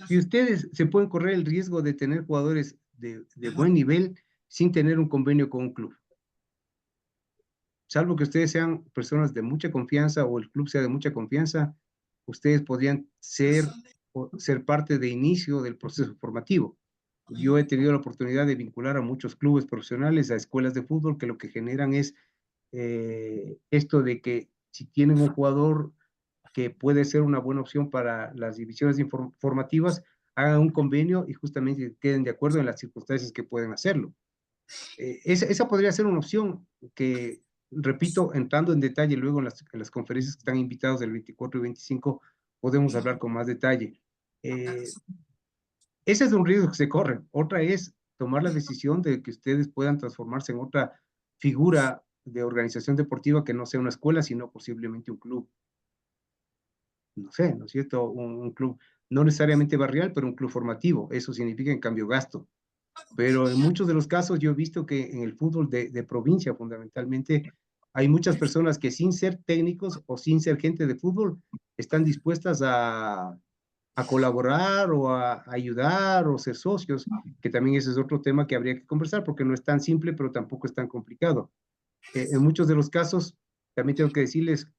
si ustedes se pueden correr el riesgo de tener jugadores de buen nivel sin tener un convenio con un club, salvo que ustedes sean personas de mucha confianza o el club sea de mucha confianza, ustedes podrían ser parte de inicio del proceso formativo. Yo he tenido la oportunidad de vincular a muchos clubes profesionales, a escuelas de fútbol, que lo que generan es esto de que si tienen un jugador que puede ser una buena opción para las divisiones formativas, hagan un convenio y justamente queden de acuerdo en las circunstancias que pueden hacerlo. Esa podría ser una opción que, repito, entrando en detalle luego en las conferencias que están invitados del 24 y 25, podemos hablar con más detalle. Ese es un riesgo que se corre. Otra es tomar la decisión de que ustedes puedan transformarse en otra figura de organización deportiva que no sea una escuela, sino posiblemente un club. No sé, ¿no es cierto? Un club no necesariamente barrial, pero un club formativo. Eso significa en cambio gasto. Pero en muchos de los casos yo he visto que en el fútbol de provincia fundamentalmente hay muchas personas que sin ser técnicos o sin ser gente de fútbol están dispuestas a colaborar o a ayudar o ser socios, que también ese es otro tema que habría que conversar porque no es tan simple, pero tampoco es tan complicado. En muchos de los casos, también tengo que decirles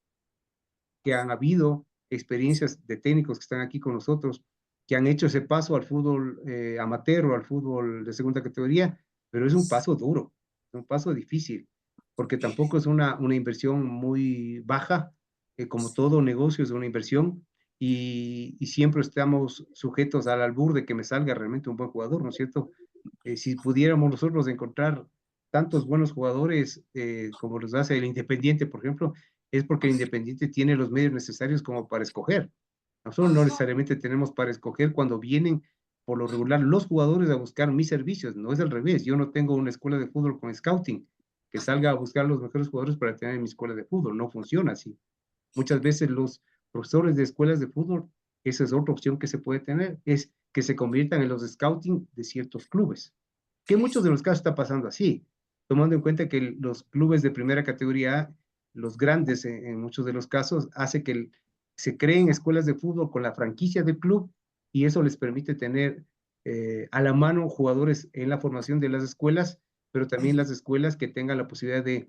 que han habido experiencias de técnicos que están aquí con nosotros, que han hecho ese paso al fútbol amateur o al fútbol de segunda categoría, pero es un paso duro, es un paso difícil, porque tampoco es una inversión muy baja, como todo negocio es una inversión, y siempre estamos sujetos al albur de que me salga realmente un buen jugador, ¿no es cierto? Si pudiéramos nosotros encontrar tantos buenos jugadores como los hace el Independiente, por ejemplo, es porque el Independiente tiene los medios necesarios como para escoger. Nosotros no necesariamente tenemos para escoger cuando vienen por lo regular los jugadores a buscar mis servicios, no es al revés. Yo no tengo una escuela de fútbol con scouting que salga a buscar los mejores jugadores para tener en mi escuela de fútbol, no funciona así. Muchas veces los profesores de escuelas de fútbol, esa es otra opción que se puede tener, es que se conviertan en los scouting de ciertos clubes, que en muchos de los casos está pasando así, tomando en cuenta que los clubes de primera categoría, los grandes en muchos de los casos, hace que se creen escuelas de fútbol con la franquicia del club y eso les permite tener a la mano jugadores en la formación de las escuelas, pero también las escuelas que tengan la posibilidad de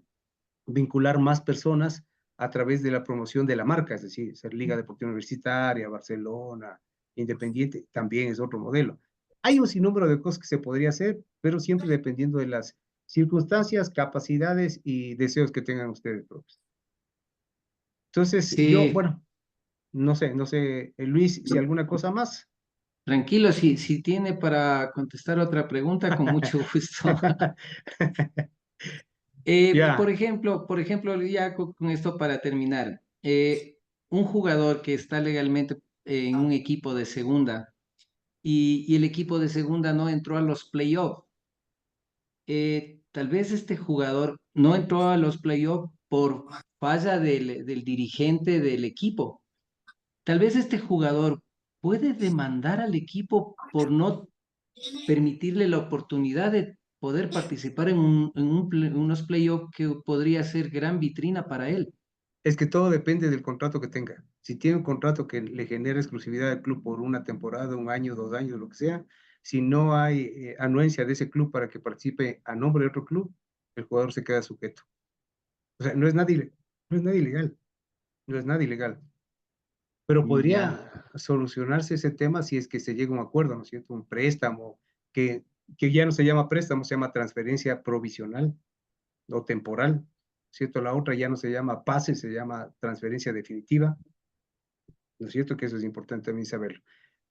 vincular más personas a través de la promoción de la marca, es decir, ser Liga Deportiva Universitaria, Barcelona, Independiente, también es otro modelo. Hay un sinnúmero de cosas que se podría hacer, pero siempre dependiendo de las circunstancias, capacidades y deseos que tengan ustedes propios. Entonces, yo, Sí, bueno, no sé, Luis, si alguna cosa más. tranquilo, si tiene para contestar otra pregunta, con mucho gusto. Ya, Por ejemplo, ya con esto para terminar, un jugador que está legalmente en un equipo de segunda y el equipo de segunda no entró a los playoffs, tal vez este jugador no entró a los playoffs por falla del dirigente del equipo. Tal vez este jugador puede demandar al equipo por no permitirle la oportunidad de poder participar en, unos playoffs que podría ser gran vitrina para él. Es que todo depende del contrato que tenga. Si tiene un contrato que le genera exclusividad al club por una temporada, 1 año, 2 años, lo que sea, si no hay anuencia de ese club para que participe a nombre de otro club, el jugador se queda sujeto. O sea, no es nada ilegal, no es nada ilegal. Pero podría Ya, solucionarse ese tema si es que se llega a un acuerdo, ¿no es cierto? Un préstamo que ya no se llama préstamo, se llama transferencia provisional o temporal, ¿cierto? La otra ya no se llama pase, se llama transferencia definitiva, ¿no es cierto? Que eso es importante también saberlo.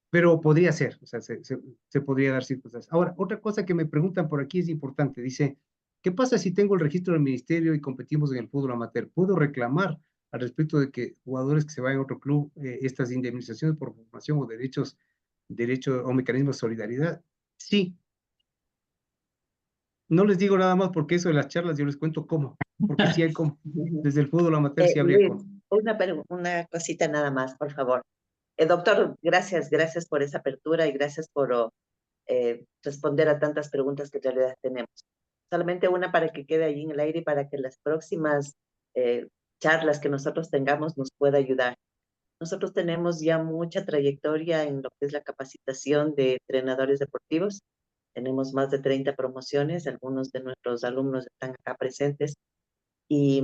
Pero podría ser, o sea, se podría dar circunstancias. Ahora, otra cosa que me preguntan por aquí es importante, dice, ¿qué pasa si tengo el registro del ministerio y competimos en el fútbol amateur? ¿Puedo reclamar al respecto de que jugadores que se vayan a otro club, estas indemnizaciones por formación o derechos o mecanismos de solidaridad? Sí, no les digo nada más porque eso de las charlas yo les cuento cómo, porque sí hay cómo. Desde el fútbol amateur sí habría Luis, cómo. una cosita nada más, por favor. Doctor, gracias por esa apertura y gracias por responder a tantas preguntas que en realidad tenemos. Solamente una para que quede allí en el aire y para que las próximas charlas que nosotros tengamos nos pueda ayudar. Nosotros tenemos ya mucha trayectoria en lo que es la capacitación de entrenadores deportivos. Tenemos más de 30 promociones, algunos de nuestros alumnos están acá presentes y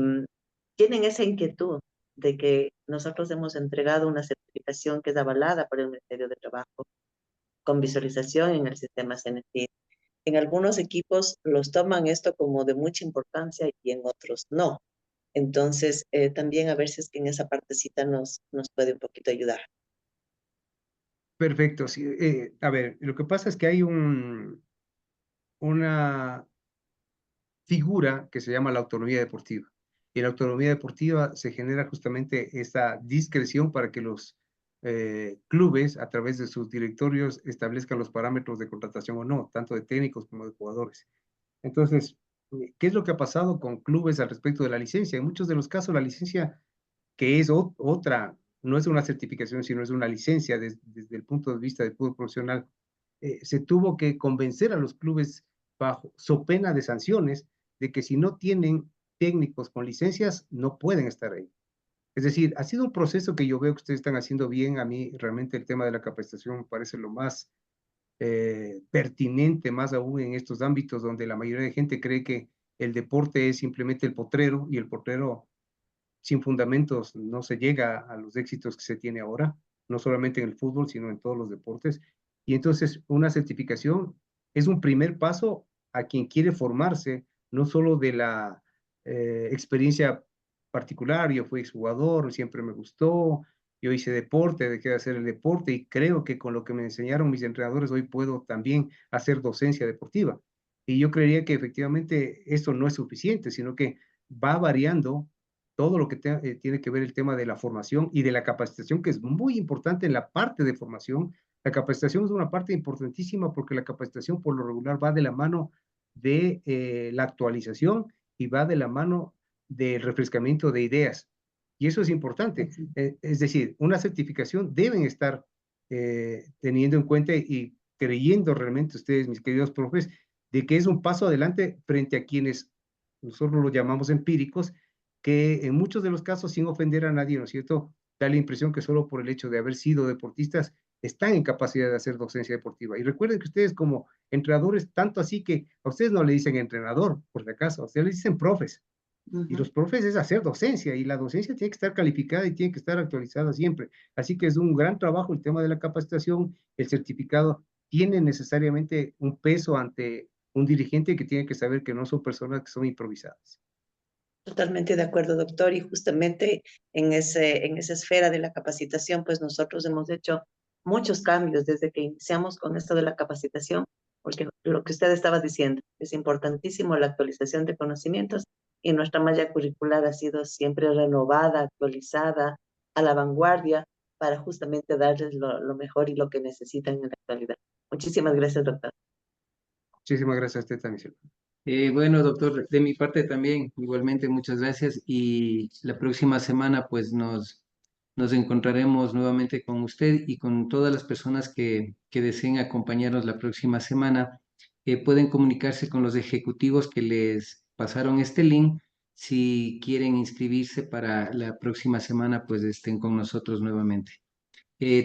tienen esa inquietud de que nosotros hemos entregado una certificación que es avalada por el Ministerio de Trabajo con visualización en el sistema CNFID. En algunos equipos los toman esto como de mucha importancia y en otros no. Entonces, también a ver si es que en esa partecita nos puede un poquito ayudar. Perfecto, sí. A ver, lo que pasa es que hay una figura que se llama la autonomía deportiva. Y la autonomía deportiva se genera justamente esa discreción para que los clubes, a través de sus directorios, establezcan los parámetros de contratación o no, tanto de técnicos como de jugadores. Entonces, ¿qué es lo que ha pasado con clubes al respecto de la licencia? En muchos de los casos, la licencia, que es otra, no es una certificación, sino es una licencia desde el punto de vista del fútbol profesional, se tuvo que convencer a los clubes bajo so pena de sanciones de que si no tienen técnicos con licencias, no pueden estar ahí. Es decir, ha sido un proceso que yo veo que ustedes están haciendo bien. A mí realmente el tema de la capacitación me parece lo más pertinente, más aún en estos ámbitos donde la mayoría de gente cree que el deporte es simplemente el potrero y el potrero sin fundamentos no se llega a los éxitos que se tiene ahora, no solamente en el fútbol, sino en todos los deportes. Y entonces una certificación es un primer paso a quien quiere formarse, no solo de la experiencia particular. Yo fui exjugador, siempre me gustó, yo hice deporte, dejé de hacer el deporte y creo que con lo que me enseñaron mis entrenadores hoy puedo también hacer docencia deportiva. Y yo creería que efectivamente esto no es suficiente, sino que va variando todo lo que tiene que ver el tema de la formación y de la capacitación, que es muy importante en la parte de formación. La capacitación es una parte importantísima porque la capacitación por lo regular va de la mano de la actualización y va de la mano del refrescamiento de ideas. Y eso es importante. Es decir, una certificación deben estar teniendo en cuenta y creyendo realmente ustedes, mis queridos profes, de que es un paso adelante frente a quienes nosotros lo llamamos empíricos, que en muchos de los casos, sin ofender a nadie, ¿no es cierto?, da la impresión que solo por el hecho de haber sido deportistas están en capacidad de hacer docencia deportiva. Y recuerden que ustedes como entrenadores, tanto así que a ustedes no le dicen entrenador, por si acaso, a ustedes le dicen profes. Y los profes es hacer docencia, y la docencia tiene que estar calificada y tiene que estar actualizada siempre. Así que es un gran trabajo el tema de la capacitación. El certificado tiene necesariamente un peso ante un dirigente que tiene que saber que no son personas que son improvisadas. Totalmente de acuerdo, doctor. Y justamente en esa esfera de la capacitación, pues nosotros hemos hecho muchos cambios desde que iniciamos con esto de la capacitación, porque lo que usted estaba diciendo es importantísimo la actualización de conocimientos y nuestra malla curricular ha sido siempre renovada, actualizada, a la vanguardia para justamente darles lo mejor y lo que necesitan en la actualidad. Muchísimas gracias, doctor. Muchísimas gracias a usted también. Bueno, doctor, de mi parte también, igualmente muchas gracias y la próxima semana pues nos nos encontraremos nuevamente con usted y con todas las personas que deseen acompañarnos la próxima semana. Pueden comunicarse con los ejecutivos que les pasaron este link. Si quieren inscribirse para la próxima semana, pues estén con nosotros nuevamente.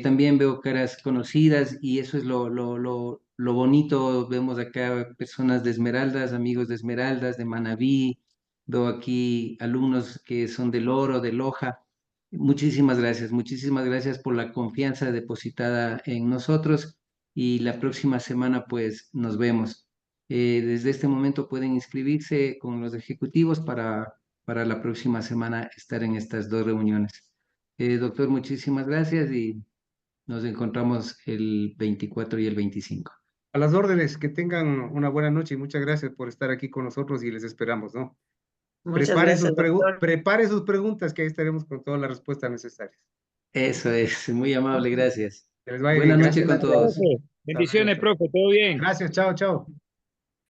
También veo caras conocidas y eso es lo bonito. Vemos acá personas de Esmeraldas, amigos de Esmeraldas, de Manabí. Veo aquí alumnos que son del Oro, de Loja. Muchísimas gracias por la confianza depositada en nosotros y la próxima semana pues nos vemos. Desde este momento pueden inscribirse con los ejecutivos para la próxima semana estar en estas dos reuniones. Doctor, muchísimas gracias y nos encontramos el 24 y el 25. A las órdenes, que tengan una buena noche y muchas gracias por estar aquí con nosotros y les esperamos, ¿no? Muchas gracias, doctor. Prepare sus preguntas, que ahí estaremos con todas las respuestas necesarias. Eso es, muy amable, gracias. Que les vaya Buenas bien. noches Gracias. con todos. Bendiciones, profe, todo bien. Gracias, chao, chao.